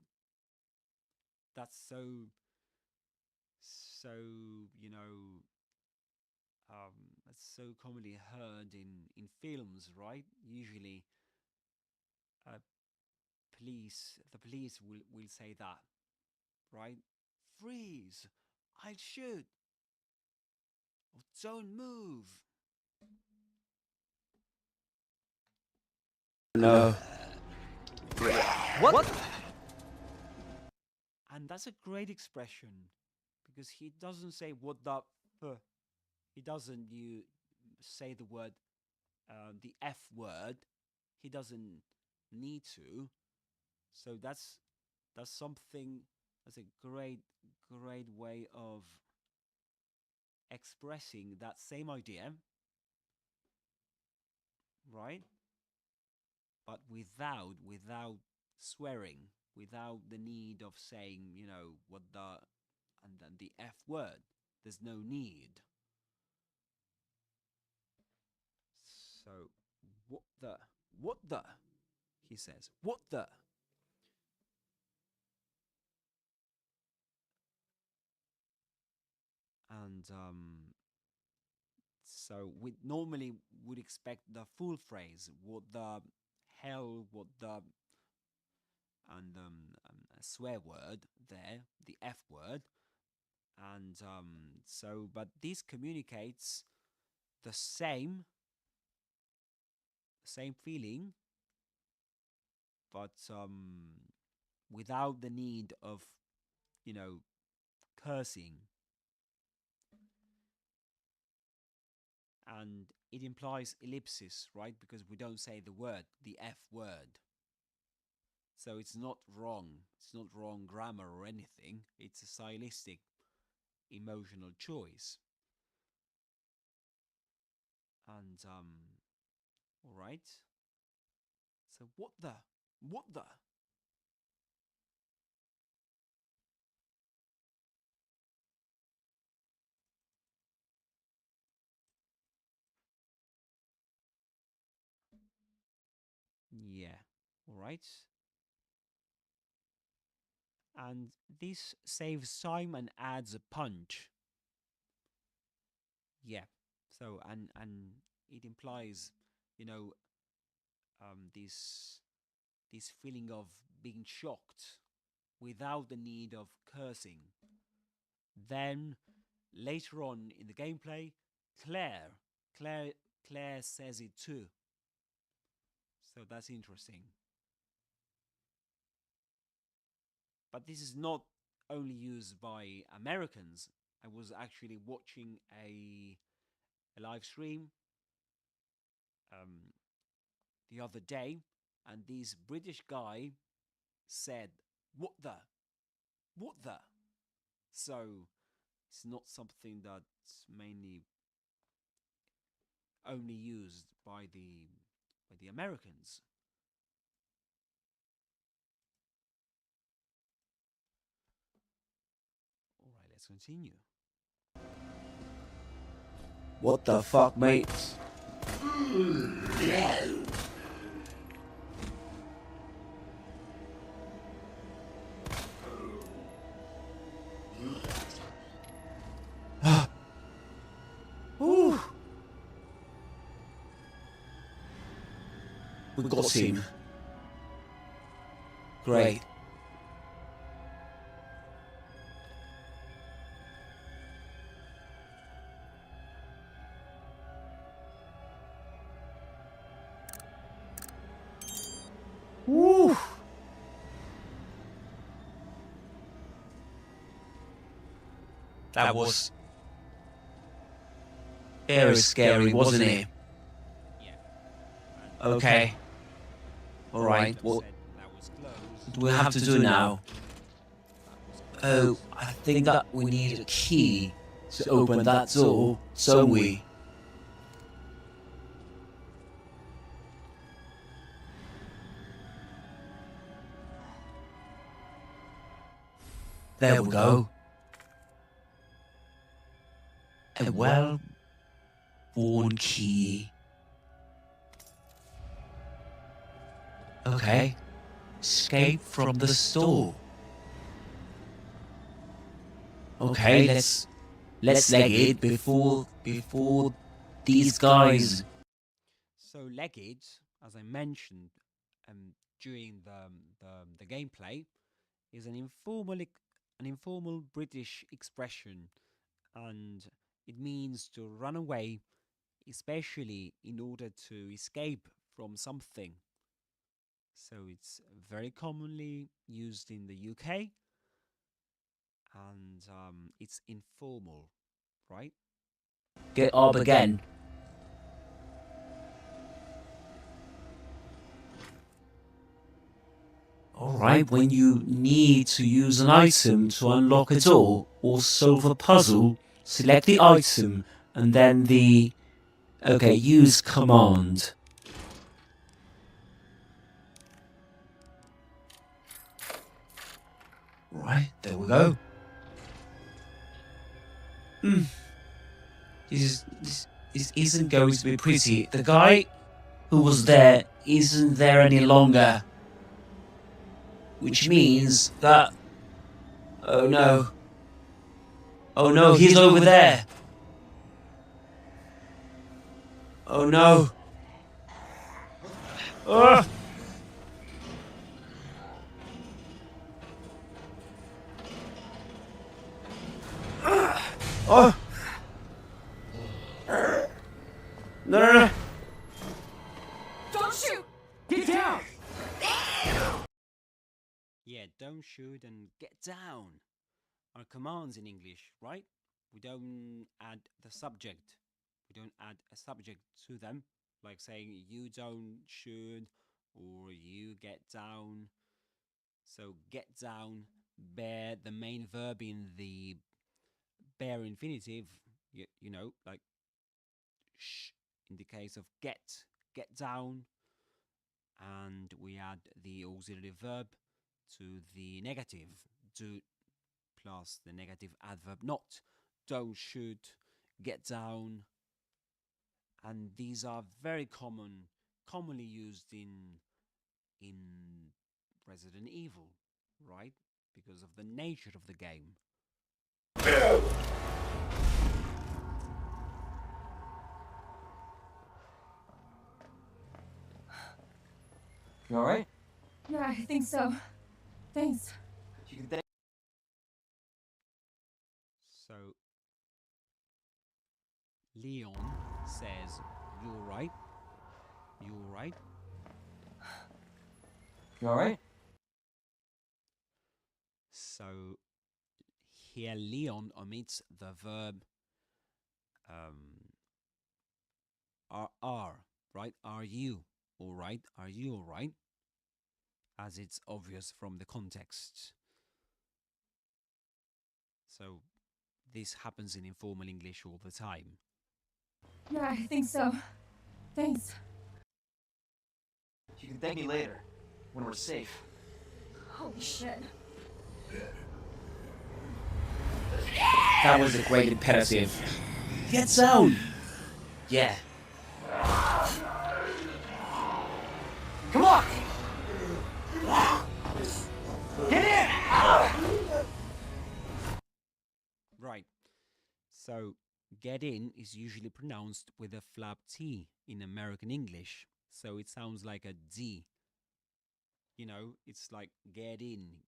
That's so, that's so commonly heard in films, right? Usually, the police will say that, right? Freeze! I'll shoot! Oh, don't move! No. What? And that's a great expression because he doesn't say what the f. He doesn't say the word, the F word. He doesn't need to. So that's something. That's a great way of expressing that same idea, right? But without swearing, without the need of saying, what the, and then the F word. There's no need. So, what the, he says, what the? And, so we normally would expect the full phrase, what the hell, what the, and a swear word there, the F word, and so, but this communicates the same feeling, but without the need of, cursing. And it implies ellipsis, right? Because we don't say the word, the F word. So it's not wrong. It's not wrong grammar or anything. It's a stylistic, emotional choice. And, all right. So what the? Yeah, all right. And this saves time and adds a punch. Yeah. So and it implies, this feeling of being shocked without the need of cursing. Then later on in the gameplay, Claire says it too. So that's interesting. But this is not only used by Americans. I was actually watching a live stream the other day, and this British guy said, "What the? What the?" So it's not something that's mainly only used by the Americans. All right, let's continue. What the fuck, mate? Ooh. We got him. Great. Woo. That was very scary, wasn't it? Yeah. Okay. All right. What Said that was closed. do we have to do now? Oh, I think that we need a key to open that door, don't we? There we go. A well-worn key. Okay. Escape from the store. Okay, let's leg it before these guys. So legged, as I mentioned during the gameplay, is an informal British expression, and it means to run away, especially in order to escape from something. So it's very commonly used in the UK, and it's informal, right? Get up again. Alright, when you need to use an item to unlock a door or solve a puzzle, select the item and then the use command. Right, there we go. This isn't going to be pretty. The guy who was there isn't there any longer. Which means that... Oh no. Oh no, he's over there. Oh no. Oh. Oh. No. Don't shoot! Get down! Yeah, don't shoot and get down are commands in English, right? We don't add the subject. We don't add a subject to them, like saying you don't shoot or you get down. So get down, bear the main verb in the bare infinitive, you know, like sh in the case of get down, and we add the auxiliary verb to the negative, do, plus the negative adverb not, don't shoot, get down, and these are very commonly used in Resident Evil, right? Because of the nature of the game. You alright? Yeah, I think so. Thanks. So Leon says, "You all right? You all right?" You alright? So here Leon omits the verb are, right? Are you all right? Are you all right? as it's obvious from the context. So this happens in informal English all the time. Yeah, I think so. Thanks. You can thank me later, when we're safe. Holy shit. That was a great imperative. Get down! Yeah. Come on! Get in! Right. So get in is usually pronounced with a flap T in American English. So it sounds like a D. You know, it's like get in,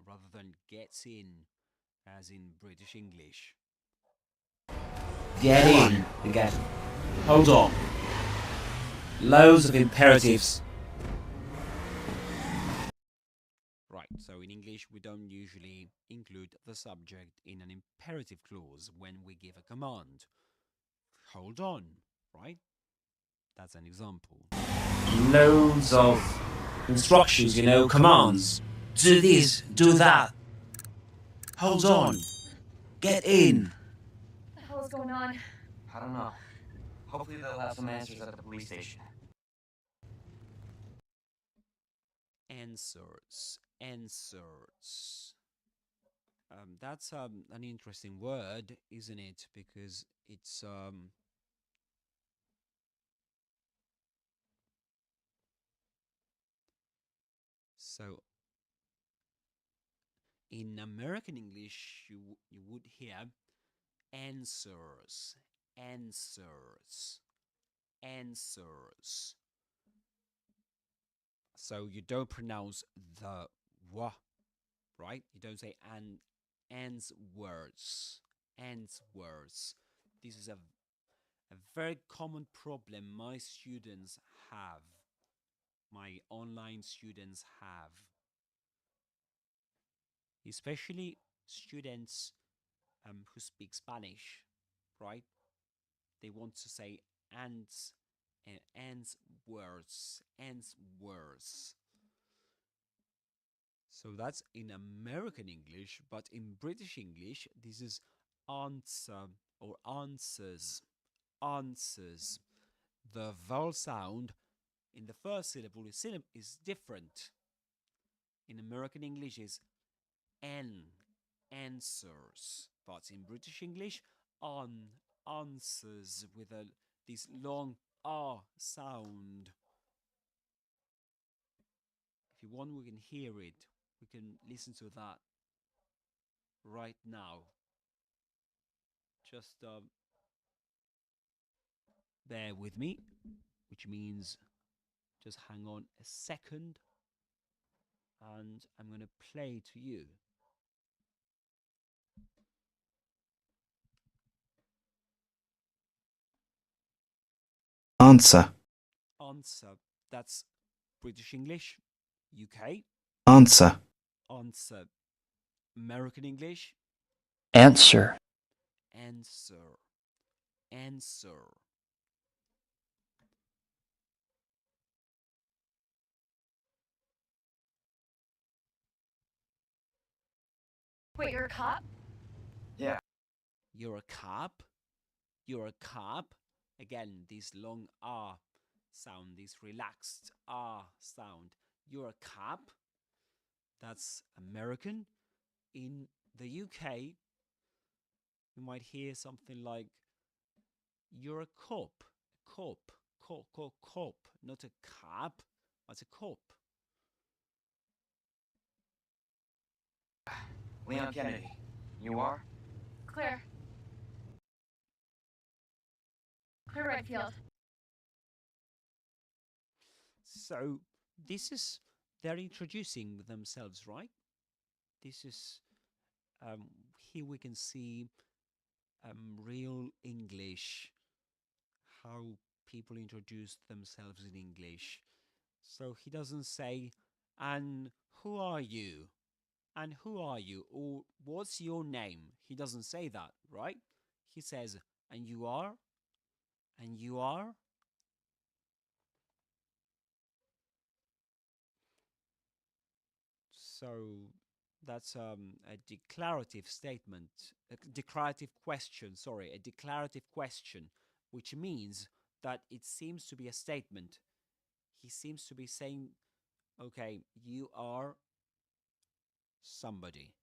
rather than gets in, as in British English. Get in again. Hold on. Loads of imperatives. Right, so in English we don't usually include the subject in an imperative clause when we give a command. Hold on, right? That's an example. Loads of instructions, commands. Do this, do that. Hold on. Get in. What the hell is going on? I don't know. Hopefully they'll have some answers at the police station. Answers. That's an interesting word, isn't it? Because it's so in American English you would hear answers. So you don't pronounce the w, right? You don't say ends words. This is a very common problem my students have. My online students have. Especially students who speak Spanish, right? They want to say ends words. So that's in American English, but in British English, this is answer or answers. The vowel sound in the first syllable is different. In American English is answers, but in British English, answers with this long R sound. If you want, we can hear it. We can listen to that right now. Just bear with me, which means just hang on a second, and I'm going to play to you. Answer. Answer. That's British English. UK. Answer. Answer. American English. Answer. Answer. Wait, you're a cop? Yeah. You're a cop. Again, this long R sound, this relaxed R sound. You're a cop. That's American. In the UK, you might hear something like, you're a cop. Cop, not a cop, but a cop. Leon Kennedy. You are? Claire. Claire Redfield. So this is, they're introducing themselves, right? This is, here we can see real English, how people introduce themselves in English. So he doesn't say, and who are you? And who are you? Or what's your name? He doesn't say that, right? He says, and you are? And you are? So that's a declarative statement, a declarative question, sorry, a declarative question, which means that it seems to be a statement. He seems to be saying, okay, you are somebody.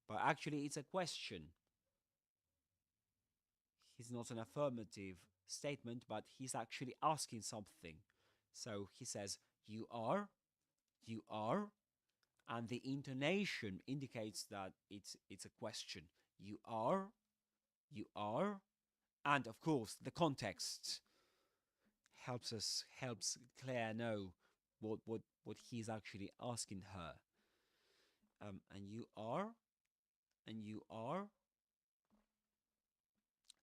But actually, it's a question. He's not an affirmative statement, but he's actually asking something. So he says, you are, and the intonation indicates that it's a question. You are, and of course the context helps Claire know what he's actually asking her. And you are, and you are.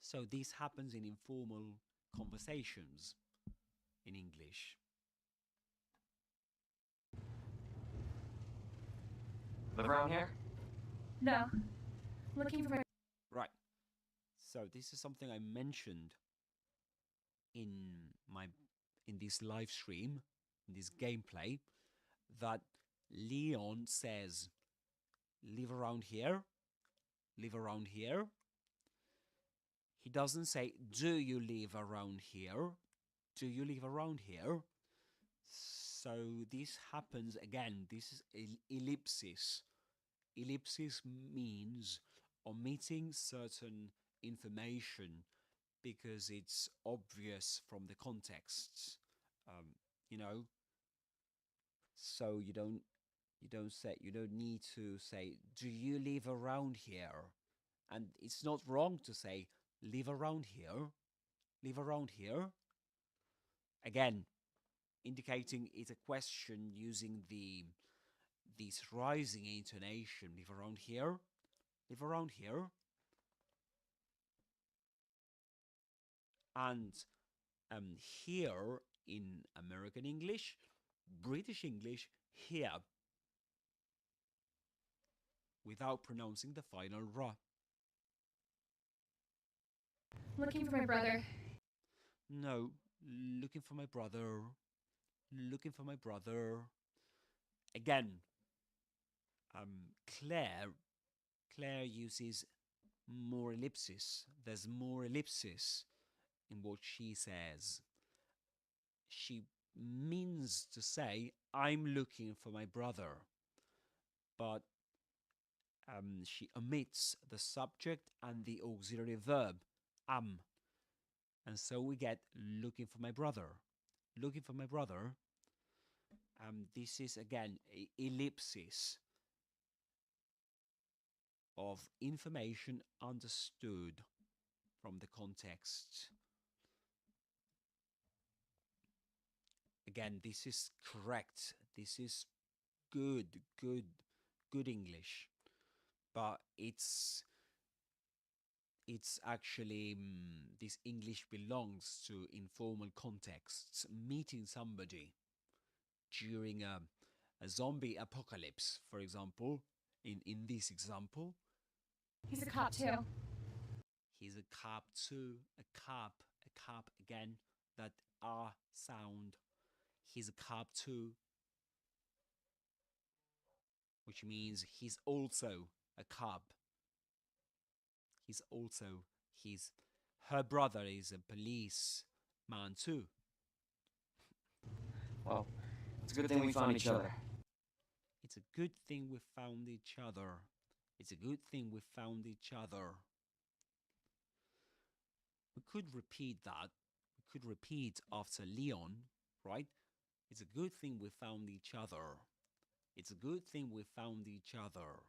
So this happens in informal conversations in English. Live around here? No. Looking for my. Right. So this is something I mentioned in this live stream, in this gameplay, that Leon says, live around here, live around here. He doesn't say, do you live around here? Do you live around here? So this happens again. This is ellipsis. Ellipsis means omitting certain information because it's obvious from the context. You know, so you don't need to say, do you live around here? And it's not wrong to say, live around here, live around here. Again, indicating it's a question using this rising intonation, live around here, live around here. And here in American English, British English, here, without pronouncing the final R. Looking for my brother. No, looking for my brother, looking for my brother. Again, Claire uses more ellipsis. There's more ellipsis in what she says. She means to say, I'm looking for my brother. But she omits the subject and the auxiliary verb, am. And so we get looking for my brother. Looking for my brother. This is, again, ellipsis of information understood from the context. Again, this is correct. This is good English. But it's actually, this English belongs to informal contexts. Meeting somebody during a zombie apocalypse, for example, in this example. He's a cop too. He's a cop too. A cop again, that R sound. He's a cop too. Which means he's also a cop. Her brother is a policeman too. Well, it's a good thing we found each other. It's a good thing we found each other. It's a good thing we found each other. We could repeat that. We could repeat after Leon, right? It's a good thing we found each other. It's a good thing we found each other.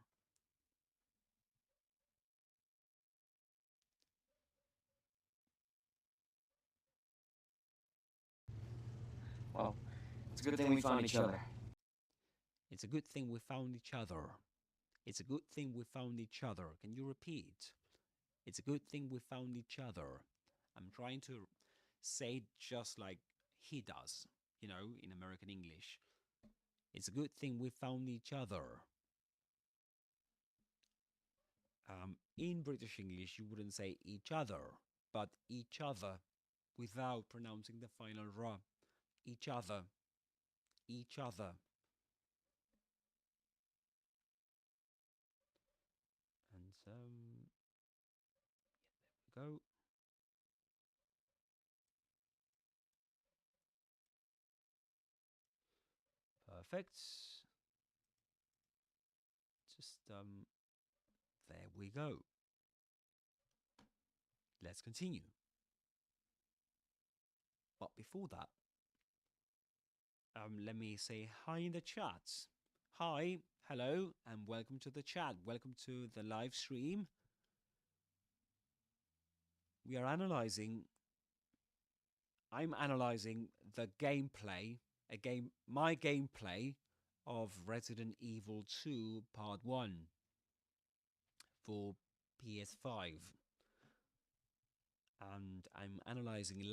Well, it's a good thing we found each other. It's a good thing we found each other. It's a good thing we found each other. Can you repeat? It's a good thing we found each other. I'm trying to say it just like he does, you know, in American English. It's a good thing we found each other. In British English, you wouldn't say each other, but each other without pronouncing the final R. Each other. Each other. there we go. Perfect. Just there we go. Let's continue. But before that, let me say hi in the chat. Hi, hello, and welcome to the chat. Welcome to the live stream. We are analyzing. I'm analyzing the gameplay, my gameplay of Resident Evil 2 Part 1 for PS5. And I'm analyzing the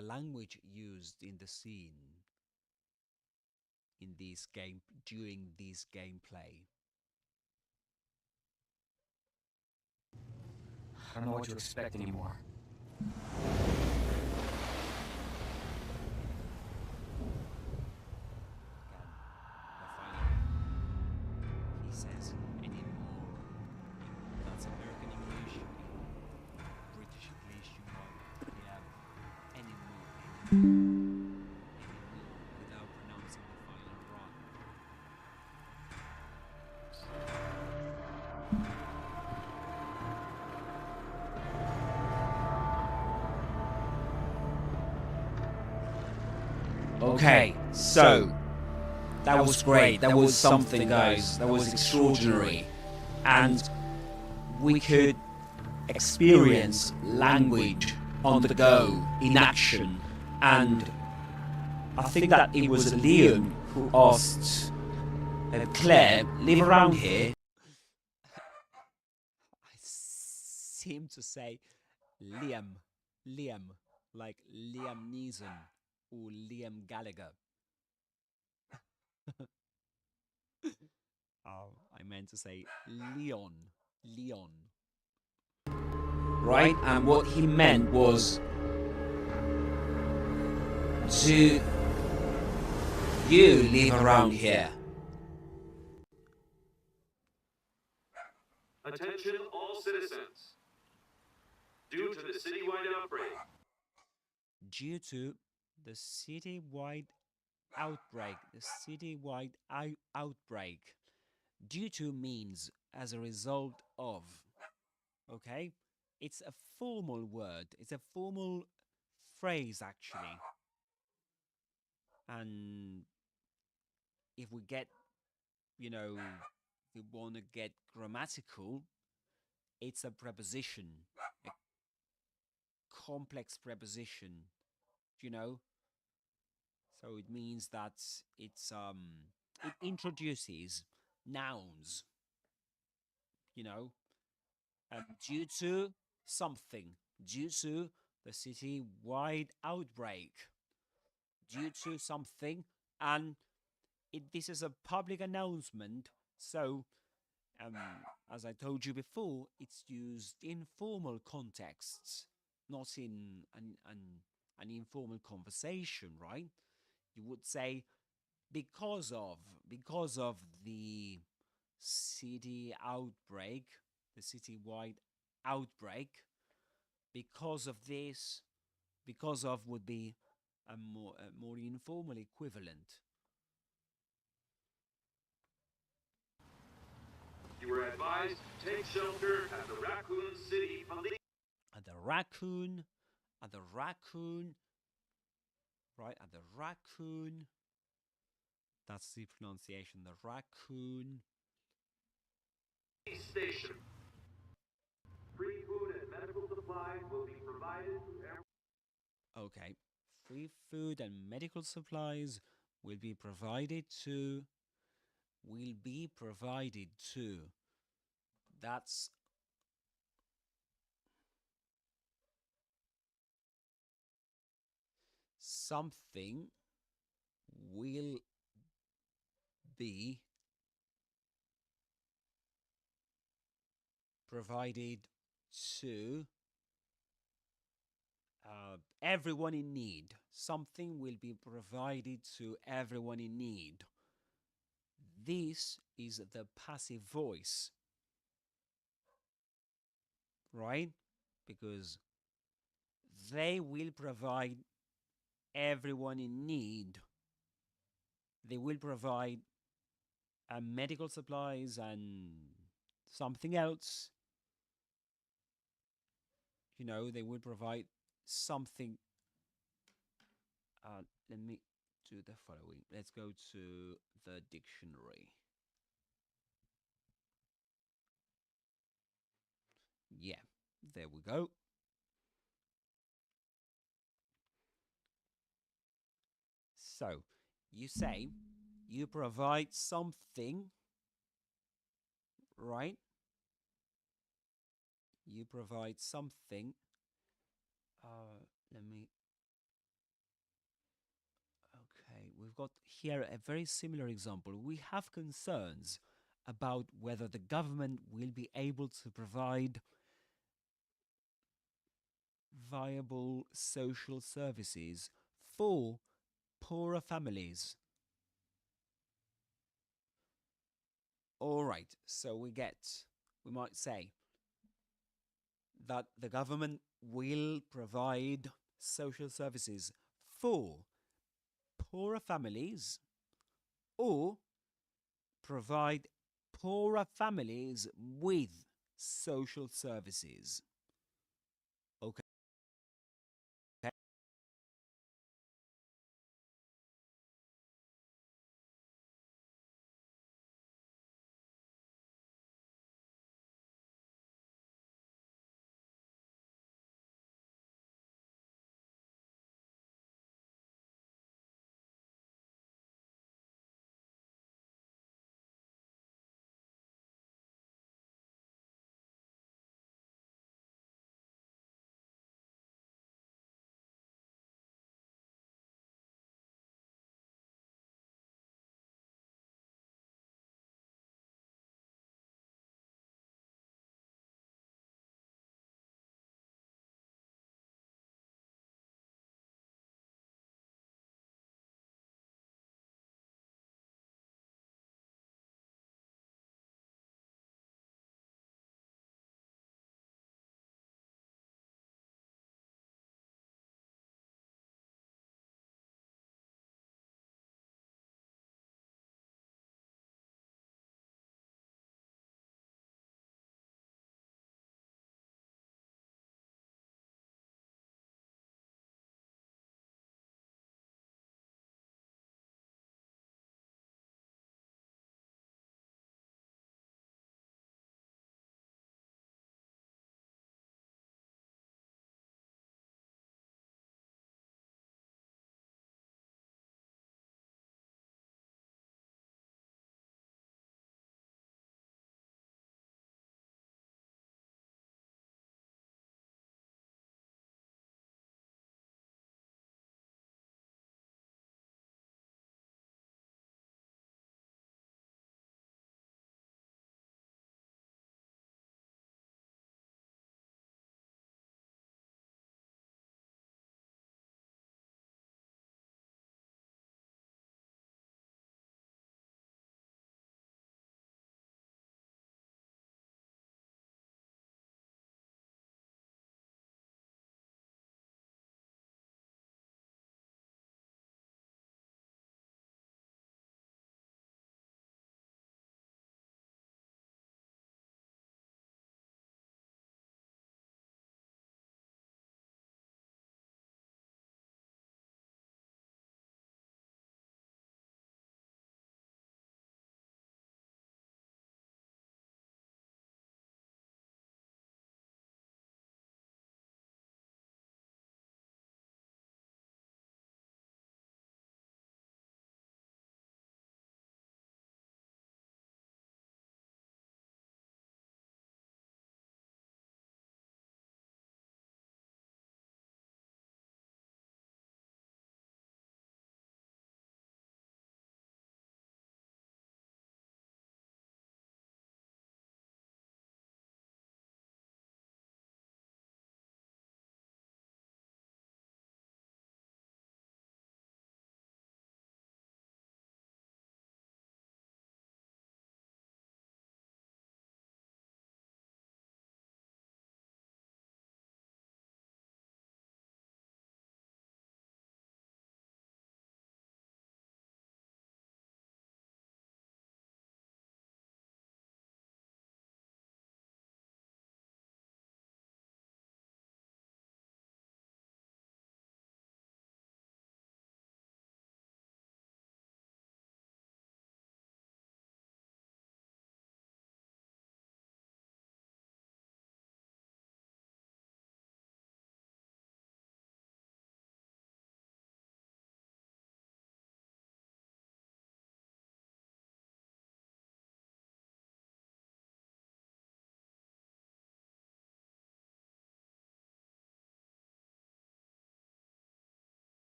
language used in the scene in this game during this gameplay. I don't know what to expect anymore. He says anymore. That's American English. British English, you might have anymore without pronouncing the final R. Okay, so that was great. That was something, guys. That was extraordinary. And we could experience language on the go, in action. And I think that it was Liam who asked Claire, live around here. I seem to say Liam, like Liam Neeson or Liam Gallagher. I meant to say Leon. Right? And what he meant was, do you live around here? Attention all citizens. Due to the citywide outbreak. Due to the citywide outbreak. Due to means as a result of. Okay? It's a formal word. It's a formal phrase, actually. And if we get, if we want to get grammatical, it's a preposition, a complex preposition, So it means that it introduces nouns, due to something, due to the city-wide outbreak, due to something, and this is a public announcement. So, as I told you before, it's used in formal contexts, not in an informal conversation, right? You would say because of the city outbreak, the citywide outbreak, because of this, because of would be a more informal equivalent. You were advised to take shelter at the Raccoon City Police. At the raccoon, right? At the raccoon. That's the pronunciation. The raccoon Station. Free food and medical supplies will be provided to everyone. Okay. Free food and medical supplies will be provided to. That's something will be provided to everyone in need. Something will be provided to everyone in need. This is the passive voice. right? Because they will provide everyone in need. They will provide medical supplies and something else. You know, they will provide something. Let me do the following. Let's go to the dictionary. Yeah, there we go. So, you say you provide something, right? You provide something. Let me. Okay, we've got here a very similar example. We have concerns about whether the government will be able to provide viable social services for poorer families. All right, so we might say that the government will provide social services for poorer families or provide poorer families with social services. Okay.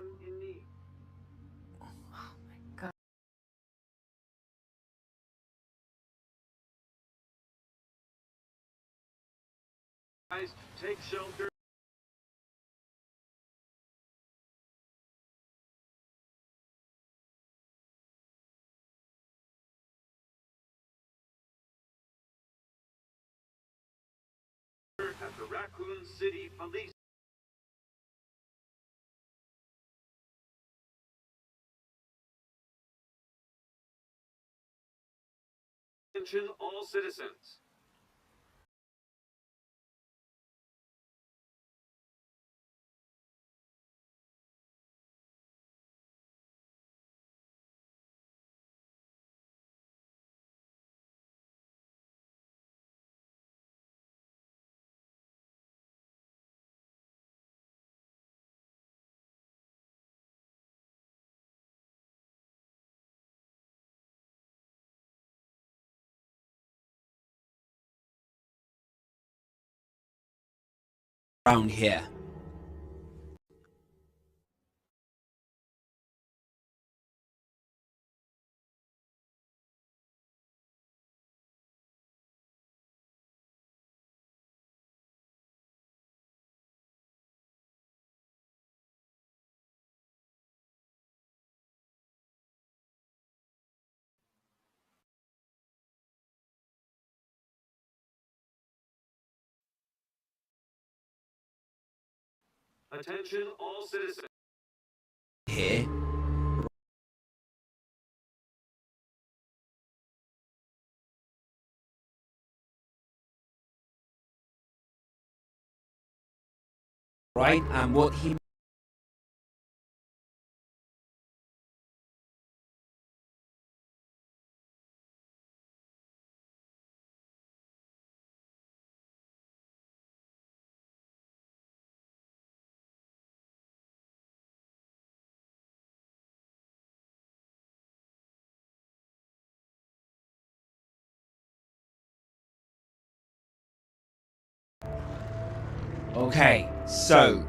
anyone in need. God. Guys, take shelter. At the Raccoon City Police. Attention all citizens. Around here. Attention all citizens. Here. Right, and what he Okay, so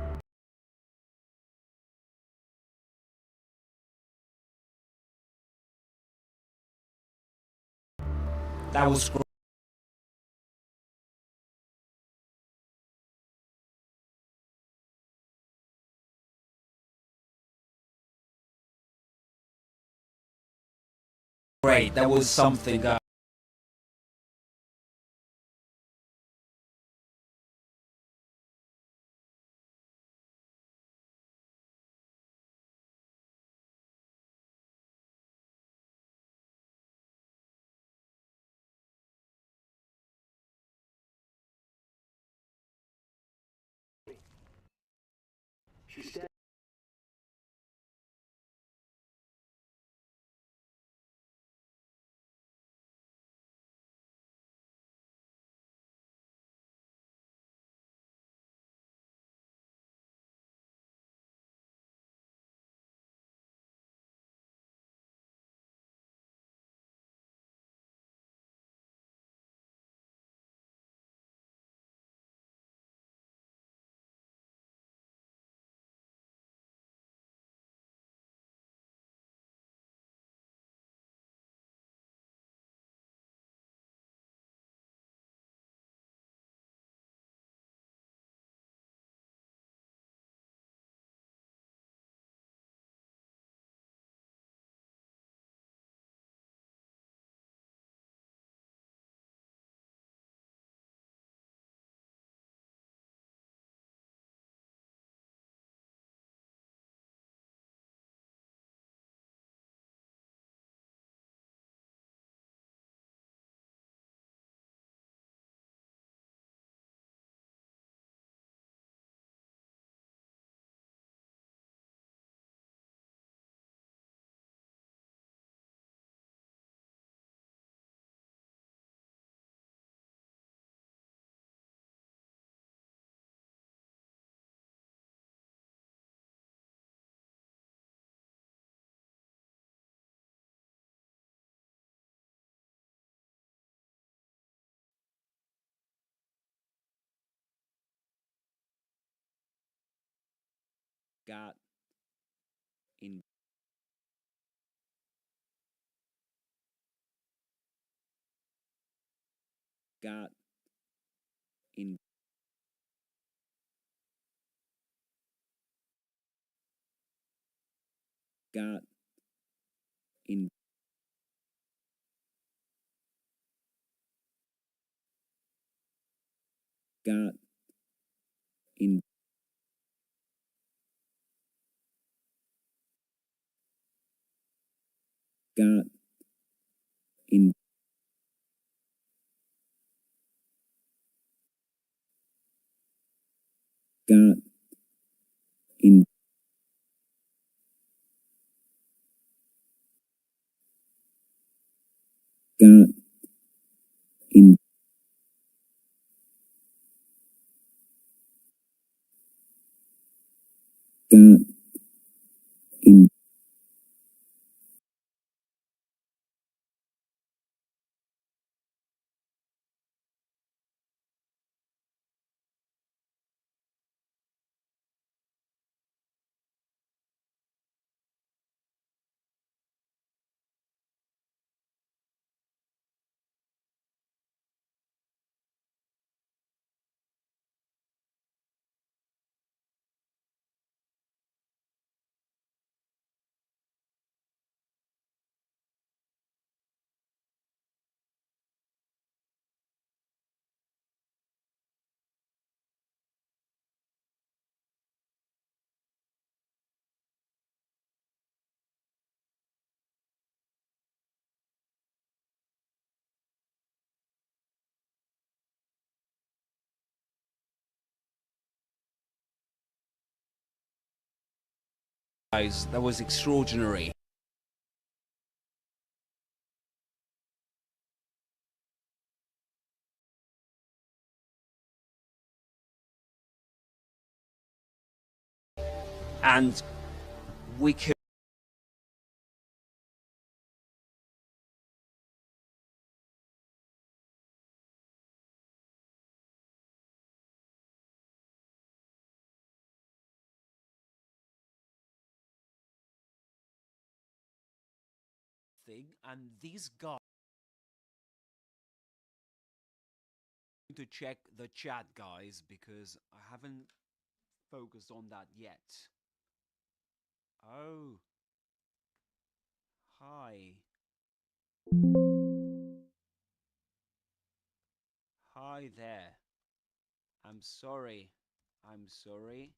that was great. That was something. She said. Got in got in got in got in got in got in got in got in Guys, that was extraordinary. And we could thing, and these guys to check the chat, guys, because I haven't focused on that yet. Oh, hi. Hi there. I'm sorry. I'm sorry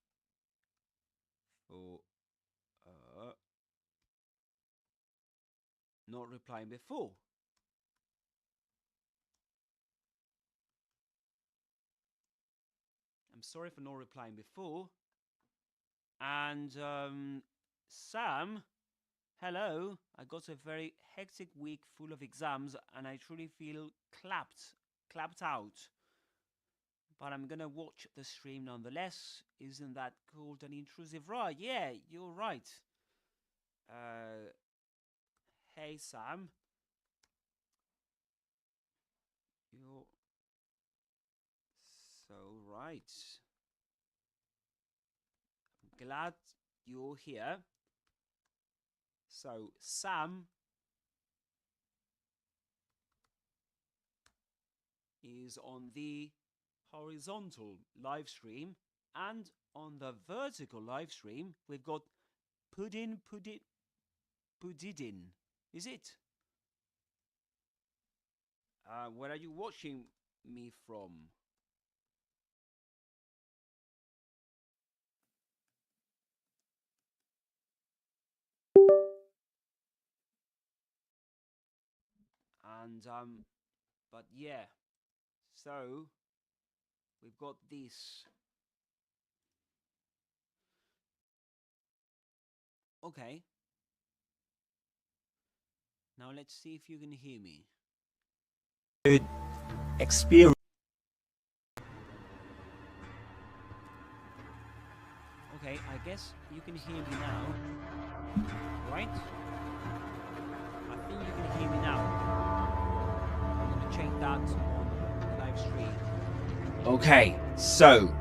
for not replying before. I'm sorry for not replying before. And Sam, hello. I got a very hectic week full of exams, and I truly feel clapped out. But I'm gonna watch the stream nonetheless. Isn't that called an intrusive? Right? Yeah, you're right. Hey Sam, you're so right. I'm glad you're here. So Sam is on the horizontal live stream, and on the vertical live stream we've got Puddin. Is it? Where are you watching me from? And but yeah, so we've got this. Okay. Now let's see if you can hear me. Good experience. Okay, I guess you can hear me now, right? I think you can hear me now. I'm gonna check that on the live stream. Okay, so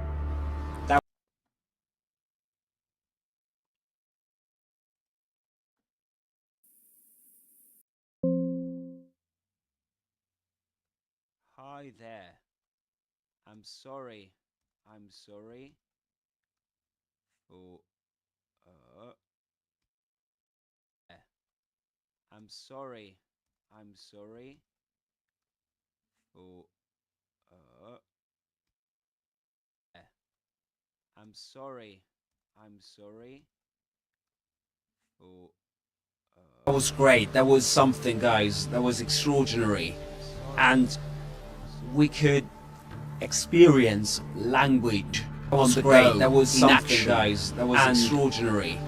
Hi there. I'm sorry. I'm sorry. Oh, uh. I'm sorry. I'm sorry. Oh, uh. I'm sorry. I'm sorry. Oh, That was great. That was something, guys. That was extraordinary. And we could experience language on the go. That was something, guys. That was extraordinary.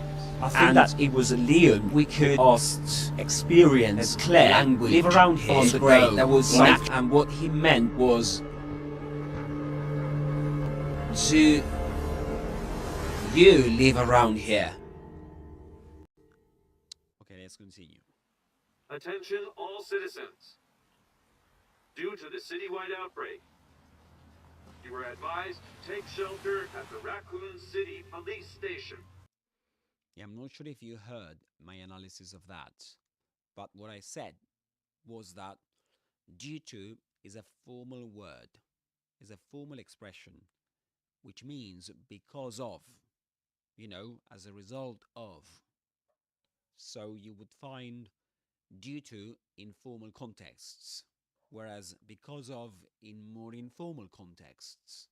I think that it was Leon. We could experience Claire language live around here on the go. That was something. And what he meant was to you live around here. okay, let's continue. Attention all citizens. Due to the citywide outbreak, you were advised to take shelter at the Raccoon City Police Station. Yeah, I'm not sure if you heard my analysis of that, but what I said was that due to is a formal word, is a formal expression, which means because of, as a result of. So you would find due to in formal contexts, whereas because of in more informal contexts.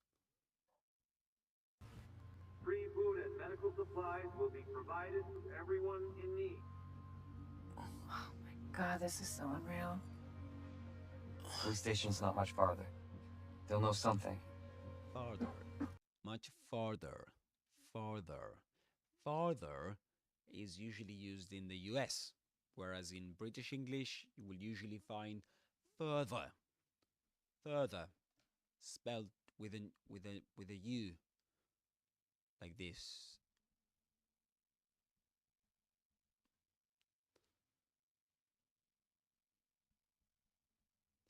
Free food and medical supplies will be provided to everyone in need. Oh my god, this is so unreal. Police station's not much farther. They'll know something. Farther, much farther, farther. Farther is usually used in the US, whereas in British English you will usually find further. Further, spelled with a U, like this.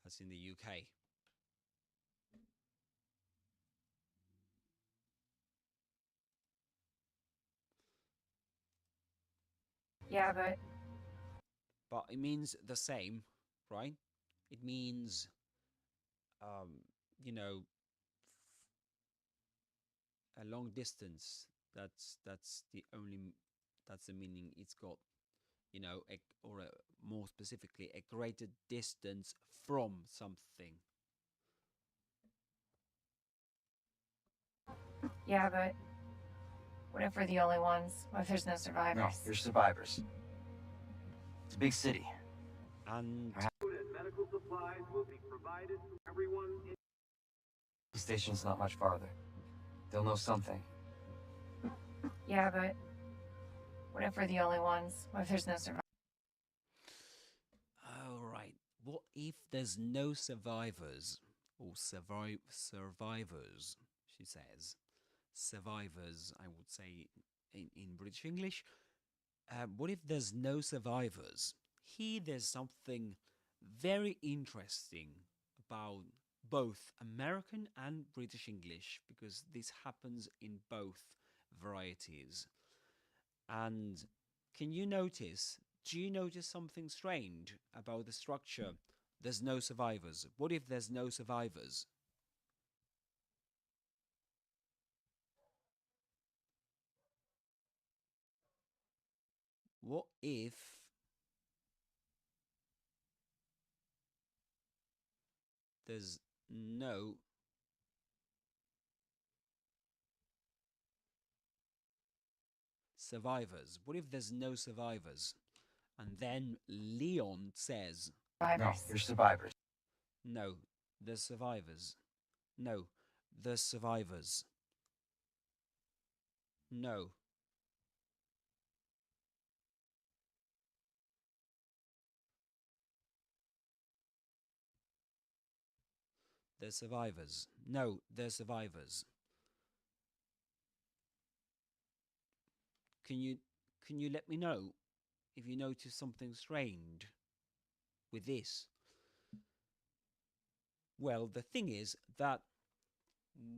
That's in the UK. Yeah, but But it means the same, right? It means, you know, a long distance. That's the only that's the meaning it's got. More specifically, a greater distance from something. yeah, but what if we're the only ones? What if there's no survivors? No, you're survivors. It's a big city. And Food and medical supplies will be provided to everyone in The station's not much farther. They'll know something. Yeah, but what if we're the only ones? What if there's no survivors? all right, what if there's no survivors or survivors? She says survivors. I would say in British English. What if there's no survivors? Here, there's something very interesting about both American and British English because this happens in both varieties. And can you notice? Do you notice something strange about the structure? There's no survivors. What if there's no survivors? What if there's no survivors? What if there's no survivors? And then Leon says, No, you're survivors. no, there's survivors. No, there's survivors. No. There's survivors. No, there's survivors. Can you let me know if you notice something strange with this? Well, the thing is that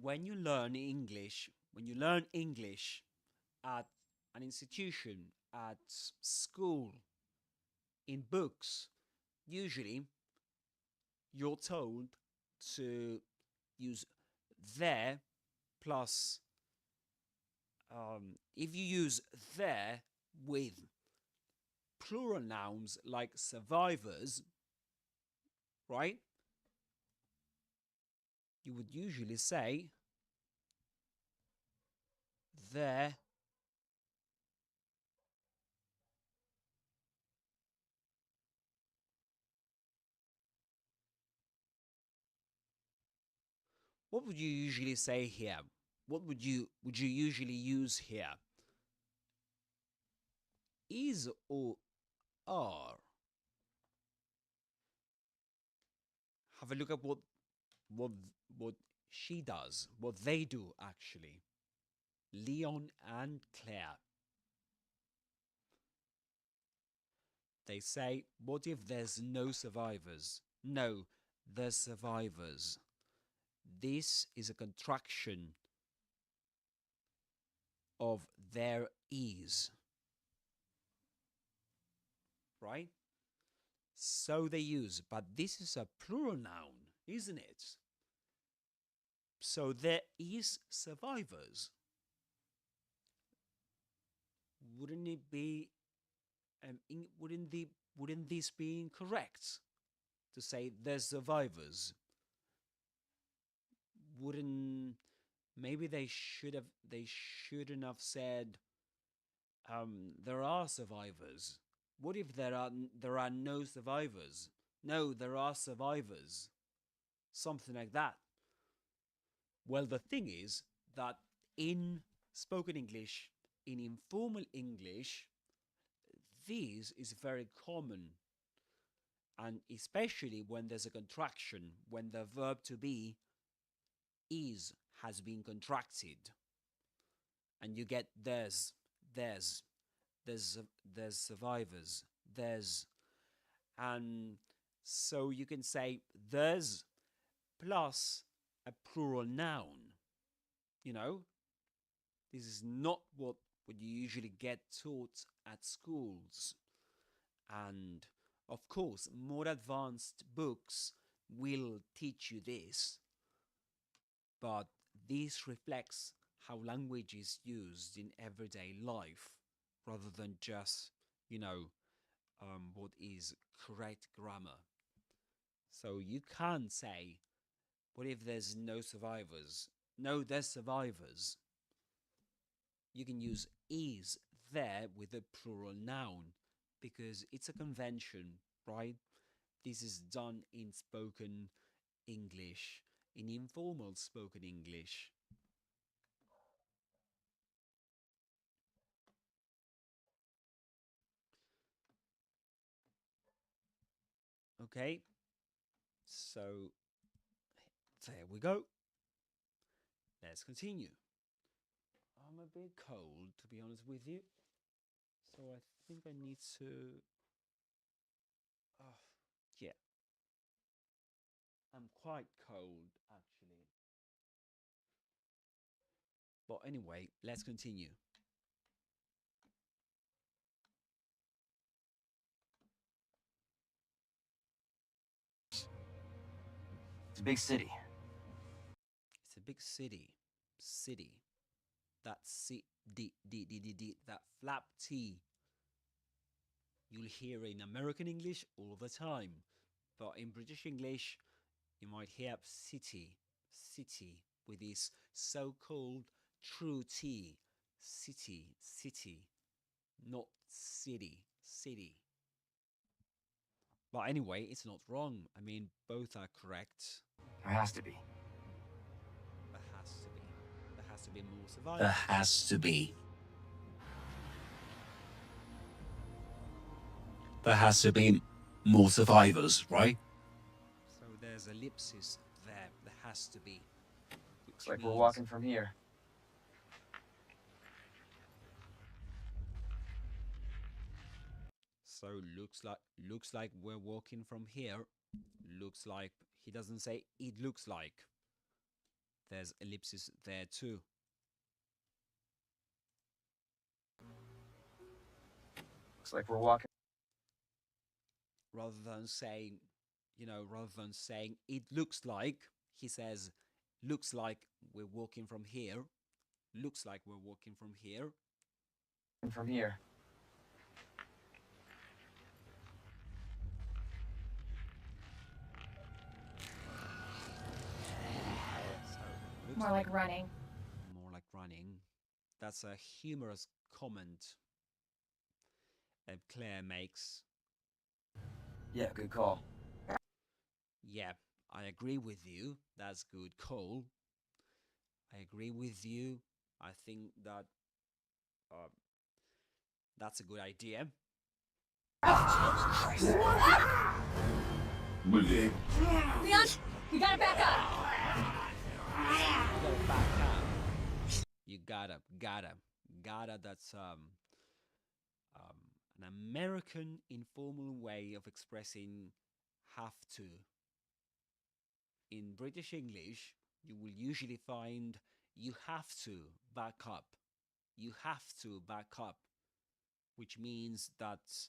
when you learn English at an institution, at school, in books, usually you're told to use there plus if you use there with plural nouns like survivors, right? You would usually say there what would you usually say here? What would you usually use here? Is or are? Have a look at what she does, what they do actually. Leon and Claire. They say, what if there's no survivors? No, there's survivors. This is a contraction of there is. Right? So they use, but this is a plural noun, isn't it? So there is survivors. Wouldn't it be wouldn't this be incorrect to say there's survivors? Wouldn't maybe they shouldn't have said there are survivors? What if there are no survivors? No, there are survivors. Something like that. Well, the thing is that in spoken English, in informal English, this is very common. And especially when there's a contraction, when the verb to be is has been contracted. And you get there's survivors, and so you can say there's plus a plural noun. You know, this is not what you usually get taught at schools. And of course, more advanced books will teach you this. But this reflects how language is used in everyday life rather than just, what is correct grammar. So you can't say, what if there's no survivors? No, there's survivors. You can use is there with a plural noun because it's a convention, right? This is done in spoken English, in informal spoken English. Okay, so there we go. Let's continue. I'm a bit cold, to be honest with you, so I think I need to. Yeah, I'm quite cold actually. But anyway, let's continue. It's a big city. It's a big city. City. That that flap T. You'll hear in American English all the time. But in British English, you might hear city. City with this so-called true T. City. City. Not city. City. But anyway, it's not wrong. I mean, both are correct. There has to be. There has to be. There has to be more survivors. There has to be. There has to be more survivors, right? So there's ellipsis there. There has to be. Looks like we're walking from here. So looks like we're walking from here. Looks like he doesn't say it looks like. There's ellipsis there too. Looks like we're walking. Rather than saying it looks like, he says, looks like we're walking from here. Looks like we're walking from here. And from here. So, More like running. More like running. That's a humorous comment Claire makes. Yeah, good call. Yeah, I agree with you. That's good call. I agree with you. I think that that's a good idea. Leon, You gotta back up! You gotta back up. You gotta. That's an American informal way of expressing have to. In British English, you will usually find you have to back up. You have to back up, which means that,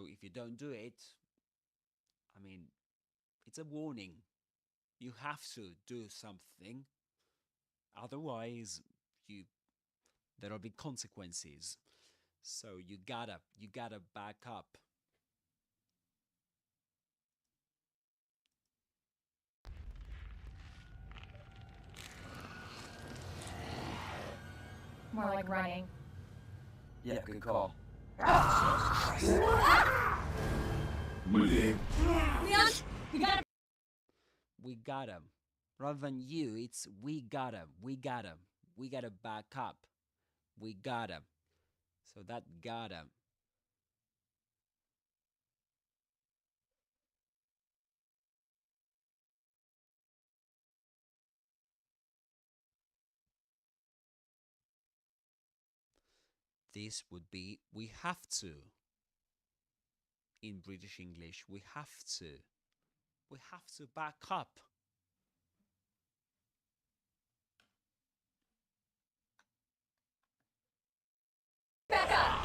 if you don't do it, I mean, it's a warning. You have to do something. Otherwise, there'll be consequences. So you gotta back up. More like running. Yeah, good call. Leon, you gotta. We gotta. Rather than you, it's we gotta. We gotta back up. We gotta. So that gotta. This would be we have to. In British English, we have to. We have to back up. Back up!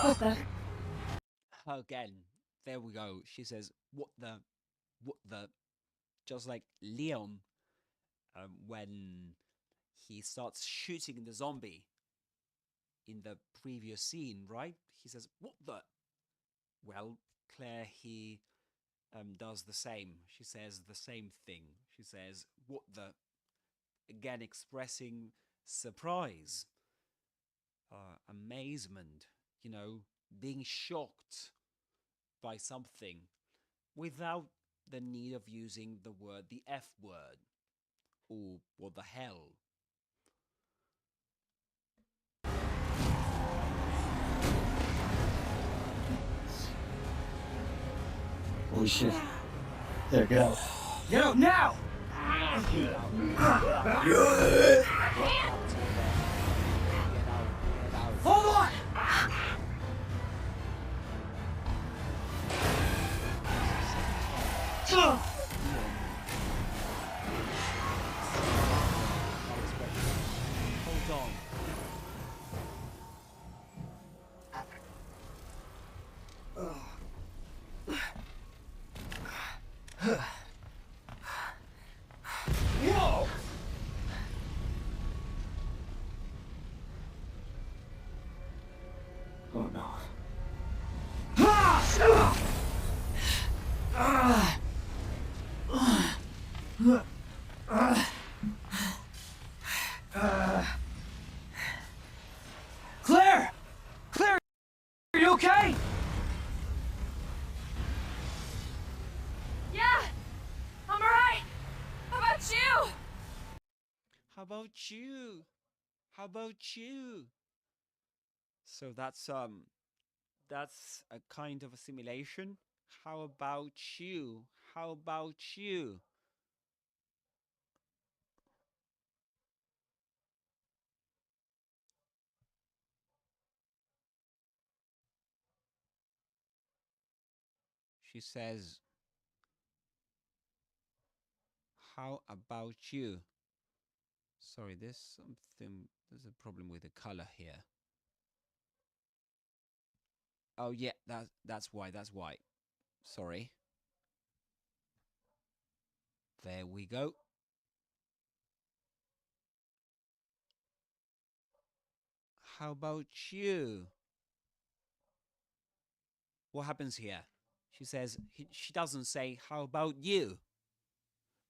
What the? Again, there we go. She says, what the, just like Leon, when he starts shooting the zombie in the previous scene, right? He says, what the? Well, Claire, he does the same. She says the same thing. She says, what the? Again, expressing surprise, amazement, being shocked by something without the need of using the F word, or what the hell. Holy shit. There, get out. Get out now! Hold on! Hold on. Whoa! Oh no. Claire! Claire, are you okay? Yeah! I'm alright! How about you? How about you? How about you? So that's a kind of assimilation. How about you? How about you? She says, how about you? Sorry, there's a problem with the color here. Oh yeah, that's why. Sorry. There we go. How about you? What happens here? She says, she doesn't say, how about you?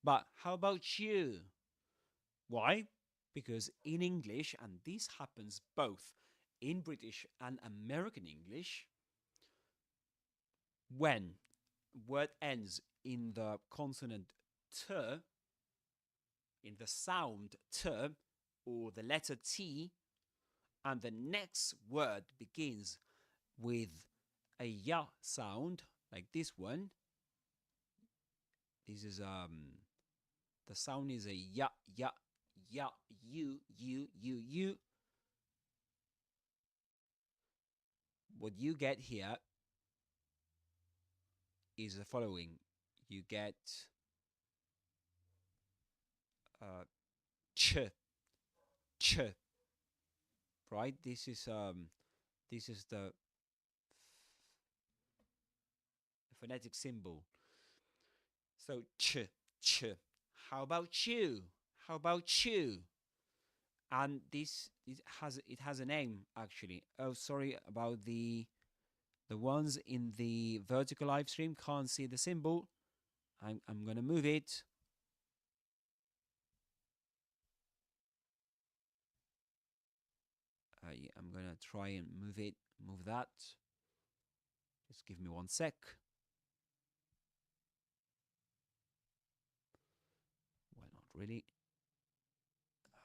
But how about you? Why? Because in English, and this happens both in British and American English, when word ends in the consonant t, in the sound t, or the letter T, and the next word begins with a ya sound, like this one. This is the sound is a ya, ya, ya, you. What you get here is the following. You get ch, right? This is the phonetic symbol. So ch. How about you? How about you? And this has a name actually. Oh, sorry about the ones in the vertical live stream can't see the symbol. I'm gonna move it. Yeah, I'm gonna try and move that. Just give me 1 sec. Well, not really.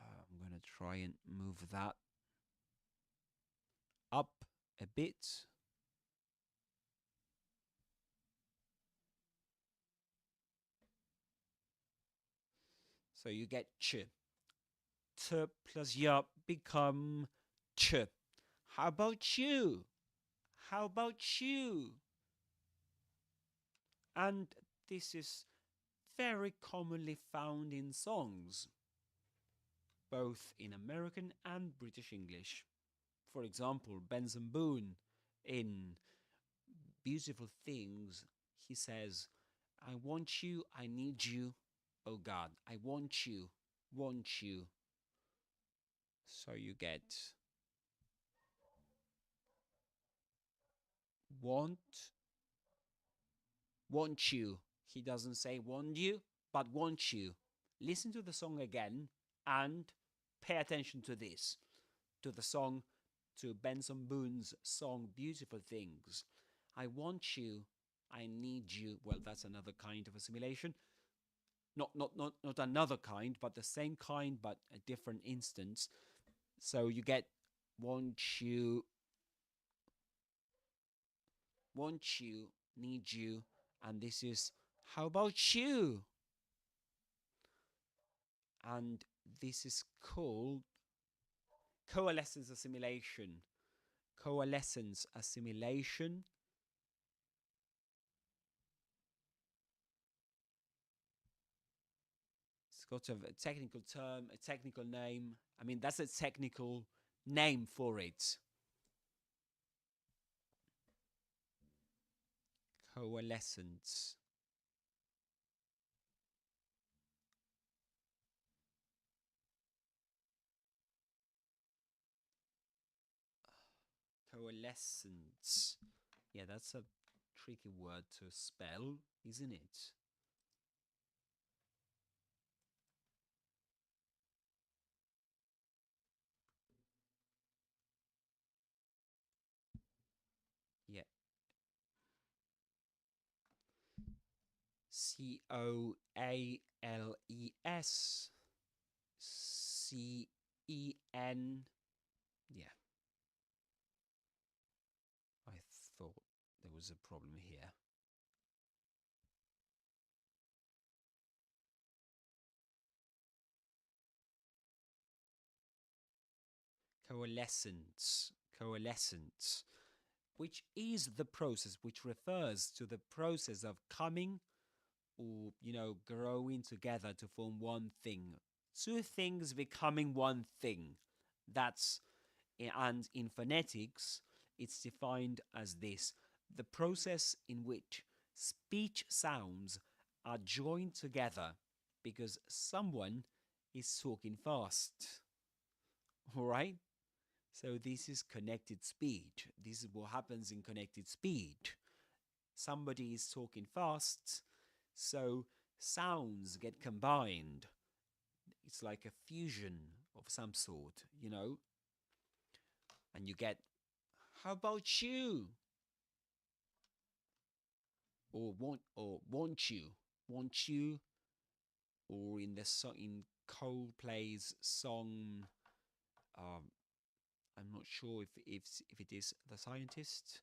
I'm gonna try and move that up a bit. So you get ch. T plus ya become ch. How about you? How about you? And this is very commonly found in songs, both in American and British English. For example, Benson Boone in Beautiful Things, he says, I want you, I need you, oh God, I want you, want you. So you get want you. He doesn't say want you, but want you. Listen to the song again and pay attention to this, to the song, to Benson Boone's song Beautiful Things. I want you, I need you. Well, that's another kind of assimilation. Not another kind, but the same kind, but a different instance. So you get want you, need you, and this is how about you? And this is called coalescence assimilation. Coalescence assimilation. It's got a technical term, a technical name. I mean, that's a technical name for it. Coalescence. Coalescence. Yeah, that's a tricky word to spell, isn't it? Yeah. Coales. CEN. Yeah. I thought there was a problem here. Coalescence, which is the process, which refers to the process of coming or, growing together to form one thing. Two things becoming one thing. And in phonetics, it's defined as this: the process in which speech sounds are joined together because someone is talking fast. All right? So this is connected speech. This is what happens in connected speech. Somebody is talking fast, so sounds get combined. It's like a fusion of some sort, you know? And you get, how about you? Or want you? Want you? Or in Coldplay's song, I'm not sure if it is The Scientist.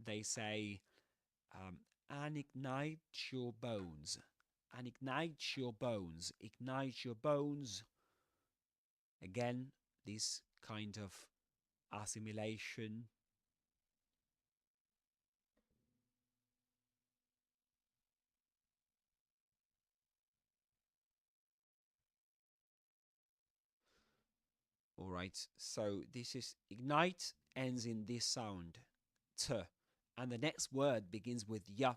They say, and ignite your bones, and ignite your bones, ignite your bones. Again, this kind of assimilation. All right, so this is ignite, ends in this sound, t, and the next word begins with ya.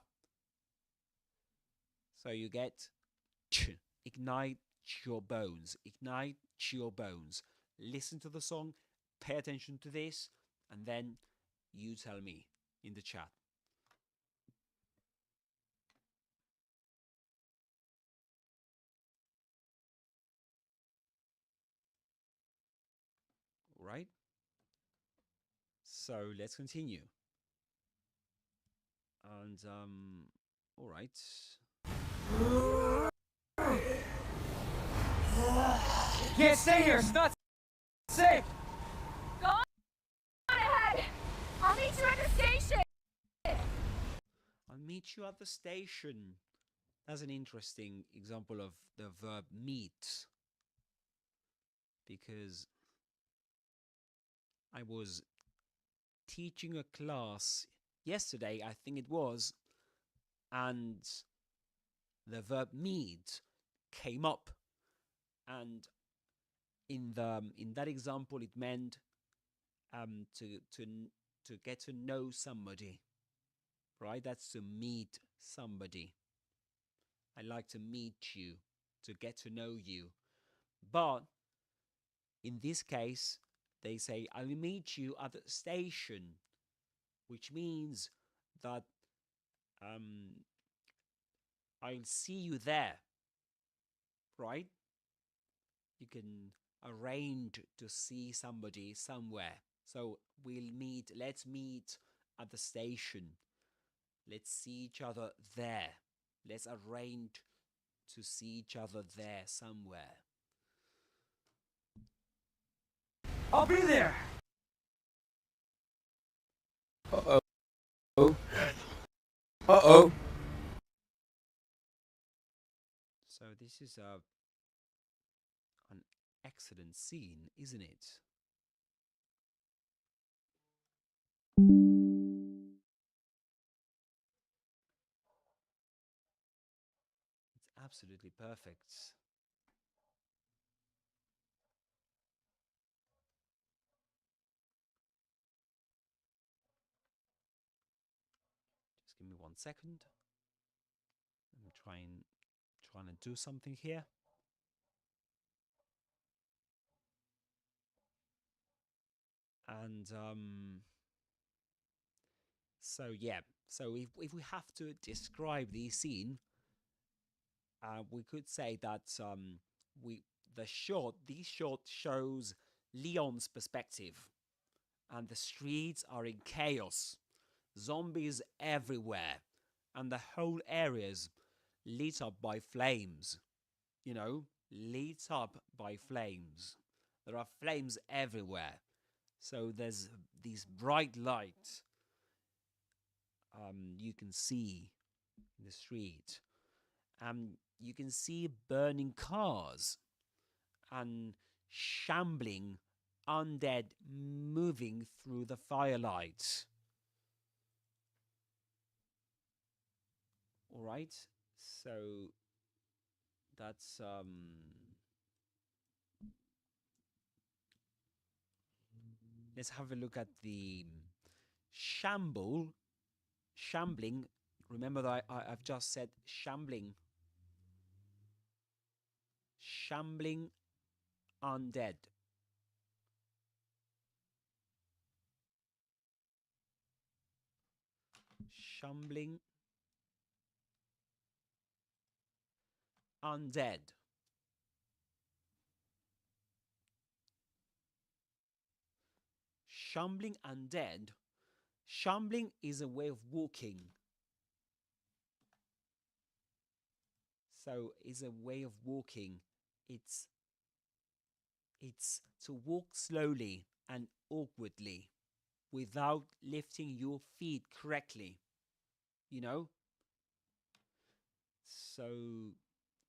So you get ch, ignite your bones, ignite your bones. Listen to the song, pay attention to this, and then you tell me in the chat. All right? So let's continue. And, all right. Can't stay here. It's not safe. Go on ahead. I'll meet you at the station. I'll meet you at the station. That's an interesting example of the verb meet. Because I was teaching a class yesterday, I think it was, and the verb meet came up, and in that example it meant to get to know somebody, right? That's to meet somebody. I like to meet you, to get to know you. But in this case, they say, I'll meet you at the station, which means that I'll see you there, right? You can arrange to see somebody somewhere. So let's meet at the station. Let's see each other there. Let's arrange to see each other there somewhere. I'll be there. Uh-oh. Uh-oh. So this is an excellent scene, isn't it? It's absolutely perfect. Just give me 1 second. I'm trying to do something here. And so yeah, so if we have to describe the scene, we could say that this shot shows Leon's perspective, and the streets are in chaos, zombies everywhere, and the whole area's lit up by flames. You know, lit up by flames. There are flames everywhere. So there's these bright lights you can see in the street. You can see burning cars and shambling undead moving through the firelight. All right, so that's let's have a look at the shambling. Remember that I've just said shambling. Shambling undead. Shambling undead. Shambling undead. Shambling is a way of walking. So is a way of walking. It's to walk slowly and awkwardly without lifting your feet correctly. You know? So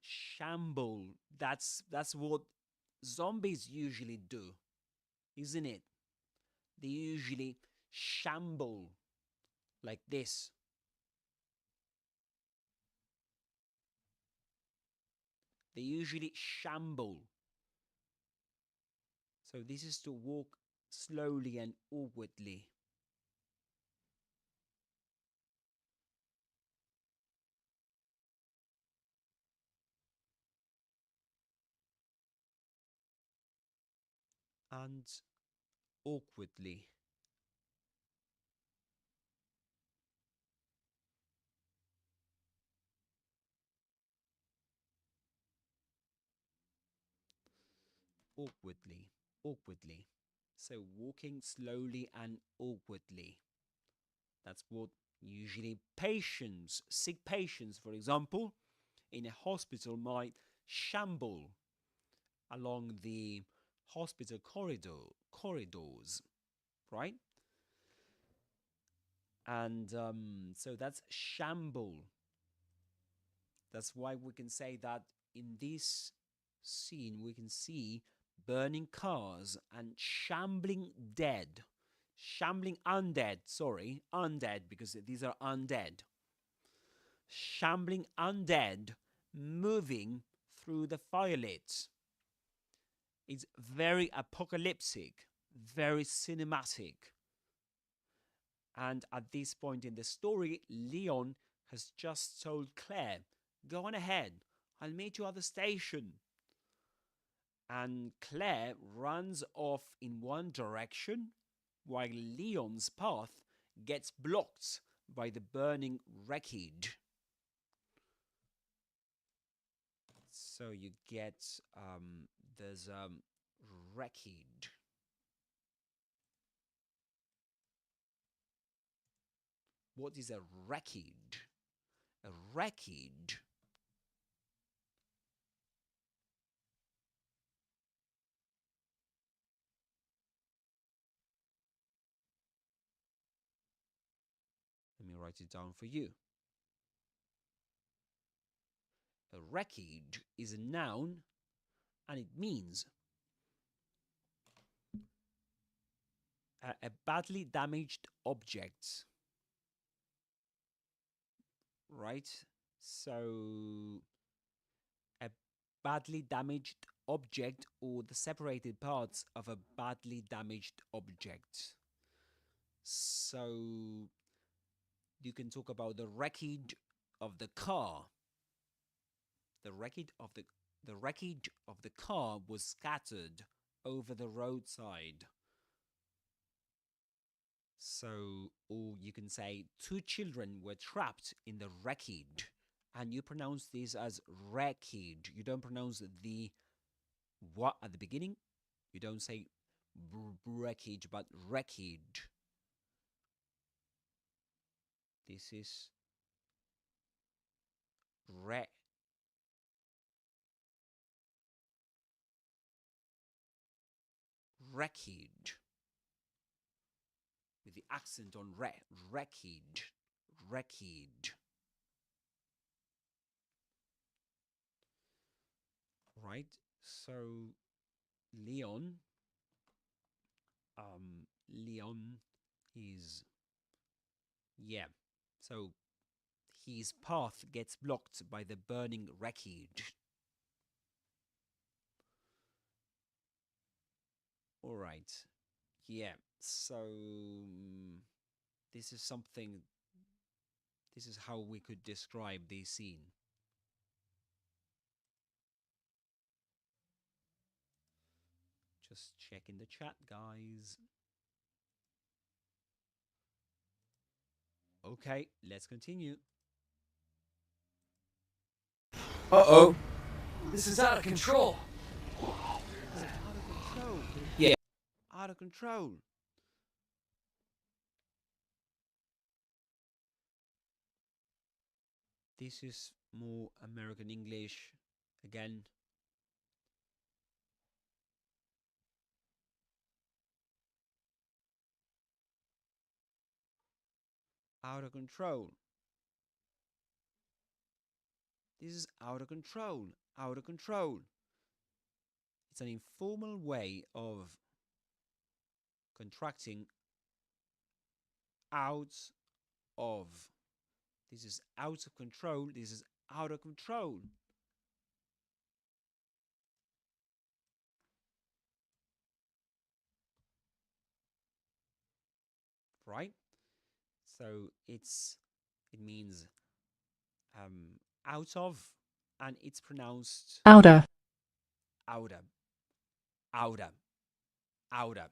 shamble, that's what zombies usually do, isn't it? They usually shamble like this. They usually shamble. So this is to walk slowly and awkwardly. And awkwardly. Awkwardly. Awkwardly. So walking slowly and awkwardly. That's what usually patients, sick patients, for example, in a hospital might shamble along the hospital corridors, right? And so that's shamble. That's why we can say that in this scene we can see burning cars and shambling undead, sorry, undead, because these are undead. Shambling undead moving through the firelight. It's very apocalyptic, very cinematic. And at this point in the story, Leon has just told Claire, go on ahead, I'll meet you at the station. And Claire runs off in one direction, while Leon's path gets blocked by the burning wreckage. So you get, there's wreckage. What is a wreckage? A wreckage. Let me write it down for you. A wreckage is a noun and it means a badly damaged object. Right? So a badly damaged object or the separated parts of a badly damaged object. So you can talk about the wreckage of the car. The wreckage of the car was scattered over the roadside. So, or you can say two children were trapped in the wreckage, and you pronounce this as wreckage. You don't pronounce the what at the beginning. You don't say wreckage, but wreckage. This is wreckage. With the accent on wreckage. Right? So Leon is, yeah, so his path gets blocked by the burning wreckage. All right. Yeah. So this is something. This is how we could describe the scene. Just checking the chat, guys. Okay, let's continue. Uh-oh. This is out of control. Out of control. Yeah. Out of control. This is more American English again. Out of control. This is out of control. Out of control. It's an informal way of contracting out of. This is out of control. This is out of control. Right? So it means out of, and it's pronounced outer, outer, outer, outer,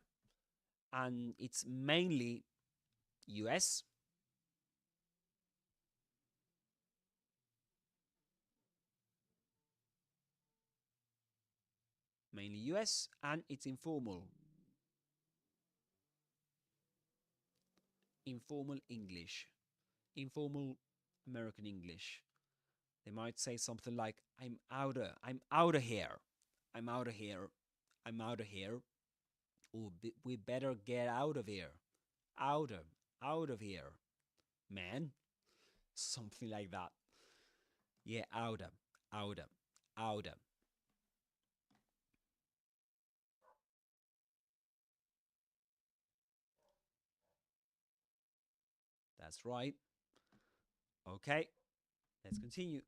and it's mainly US. Mainly US, and it's informal. Informal English. Informal American English. They might say something like, I'm out of here. I'm out of here. I'm out of here. Or we better get out of here. Out of here. Man. Something like that. Yeah, out of. That's right. Okay, let's continue.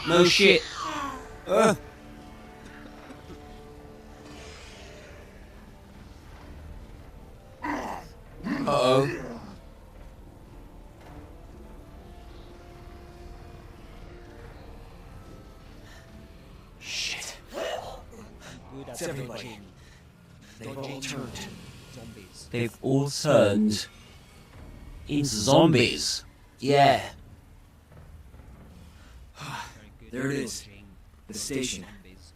No shit. Uh-oh. Shit. Good at It's everybody. dodging. They've all turned. Zombies. They've all turned into zombies. Yeah. Very good There at it is. dodging The station. zombies.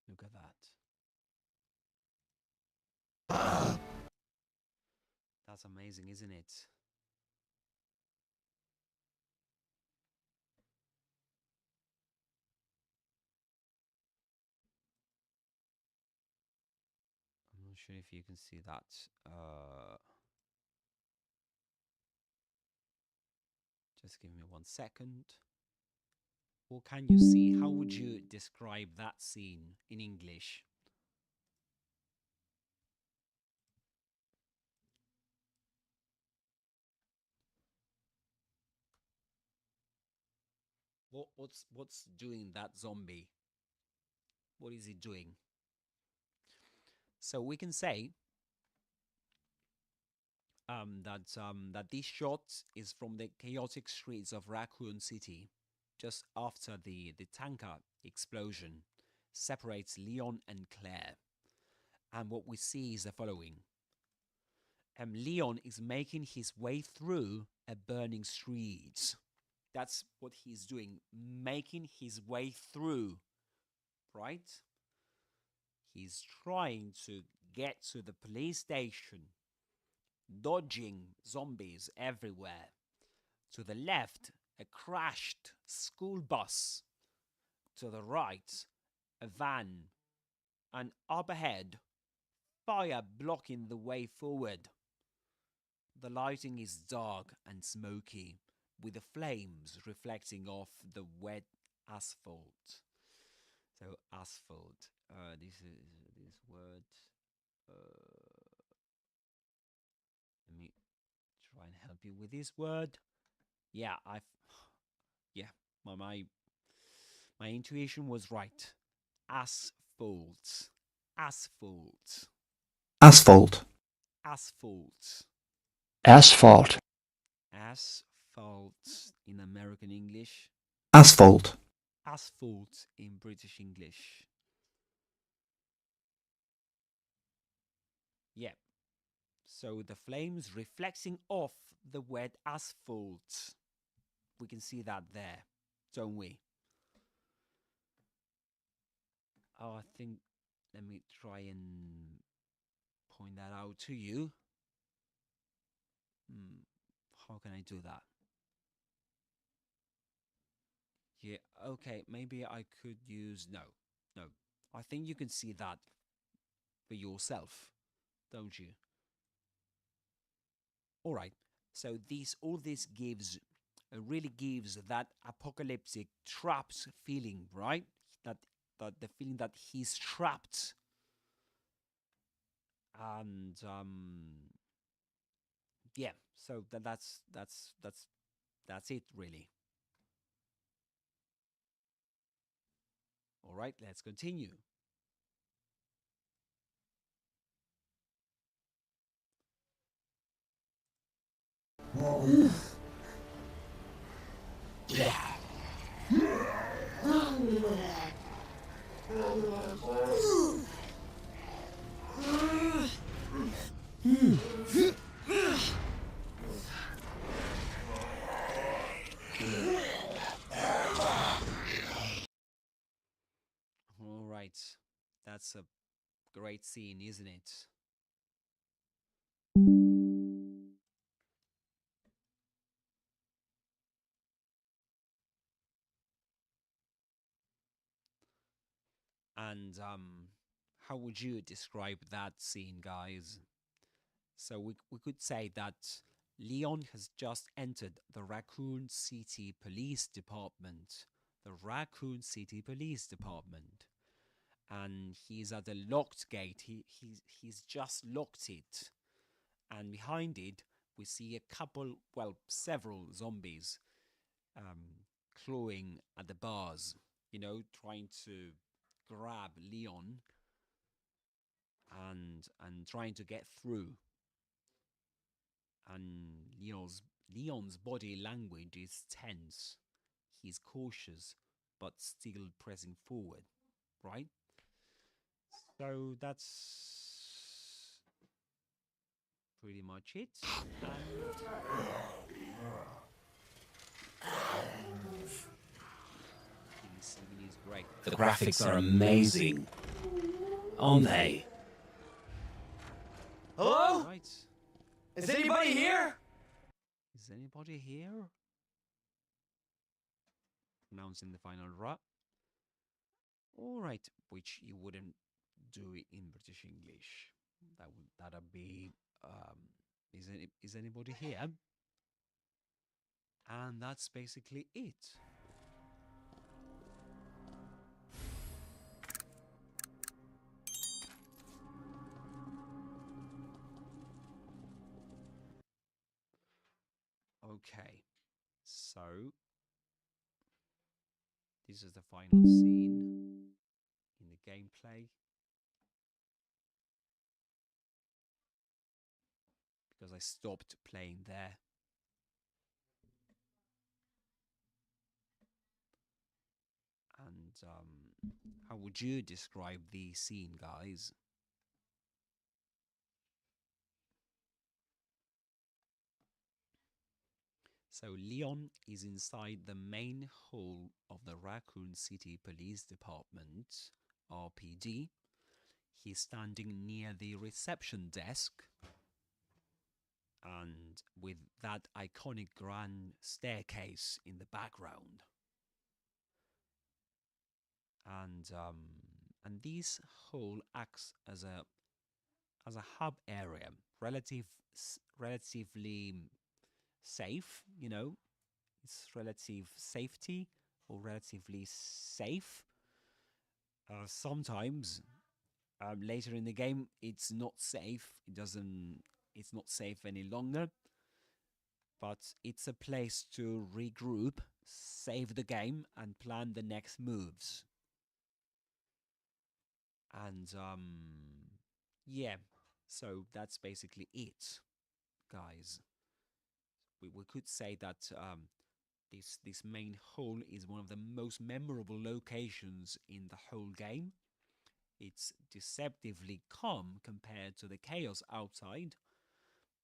Look at that. That's amazing, isn't it? I'm not sure if you can see that. Just give me 1 second. Or can you see? How would you describe that scene in English? What's doing that zombie? What is he doing? So we can say that this shot is from the chaotic streets of Raccoon City, just after the tanker explosion separates Leon and Claire. And what we see is the following. Leon is making his way through a burning street. That's what he's doing, making his way through, right? He's trying to get to the police station, dodging zombies everywhere. To the left, a crashed school bus. To the right, a van. And up ahead, fire blocking the way forward. The lighting is dark and smoky, with the flames reflecting off the wet asphalt. So asphalt, this word. Let me try and help you with this word. Yeah, my intuition was right. Asphalt. Asphalt. asphalt, Asphalt. asphalt, Asphalt in American English. asphalt, Asphalt in British English. Yeah. So the flames reflecting off the wet asphalt. We can see that there, don't we? Oh, I think, let me try and point that out to you. How can I do that? Yeah, okay, maybe I could use, no. I think you can see that for yourself, don't you? All right. So all this gives really gives that apocalyptic trapped feeling, right? That the feeling that he's trapped, and yeah. So that's it really. All right, let's continue. All right, that's a great scene, isn't it? And how would you describe that scene, guys? So we could say that Leon has just entered the Raccoon City Police Department. The Raccoon City Police Department. And he's at a locked gate. He's just locked it. And behind it, we see a couple, well, several zombies clawing at the bars, trying to grab Leon and trying to get through. And Leon's body language is tense. He's cautious, but still pressing forward, right? So that's pretty much it. And is great. The graphics are amazing, aren't they? Hello? Right. Is anybody here? Is anybody here? Announcing the final rap. All right, which you wouldn't do it in British English. That'd be is anybody here? And that's basically it. Okay, so this is the final scene in the gameplay. Because I stopped playing there. And how would you describe the scene, guys? So Leon is inside the main hall of the Raccoon City Police Department, RPD. He's standing near the reception desk, and with that iconic grand staircase in the background. And this hall acts as a hub area, relatively safe, it's relative safety or relatively safe. Sometimes later in the game it's not safe. It's not safe any longer. but it's a place to regroup, save the game, and plan the next moves. And yeah, so that's basically it, guys. We could say that this main hall is one of the most memorable locations in the whole game. It's deceptively calm compared to the chaos outside,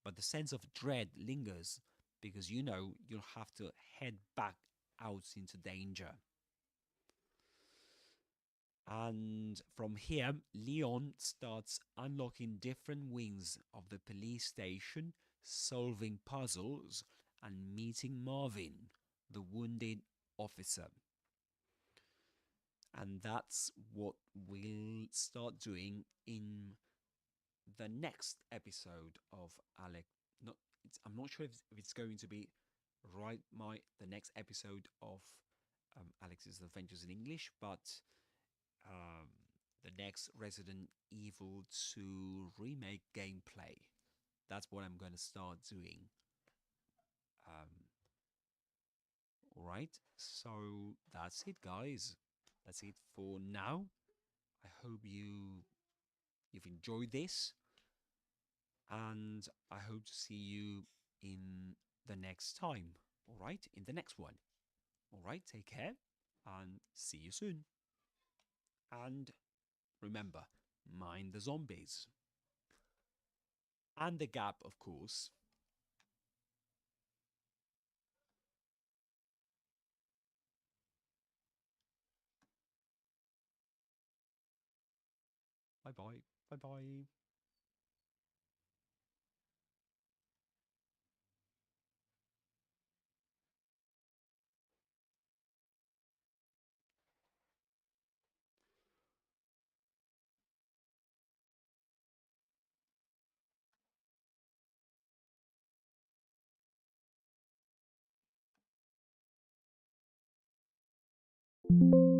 but the sense of dread lingers because you know you'll have to head back out into danger. And from here, Leon starts unlocking different wings of the police station, solving puzzles, and meeting Marvin, the wounded officer. And that's what we'll start doing in the next episode of Alex. I'm not sure if it's going to be the next episode of Alex's Adventures in English, but um, the next Resident Evil 2 remake gameplay. That's what I'm going to start doing. Alright, so that's it, guys. That's it for now. I hope you've enjoyed this, and I hope to see you in the next time. Alright, in the next one. Alright, take care, and see you soon. And remember, mind the zombies. And the gap, of course. Bye bye. Bye bye.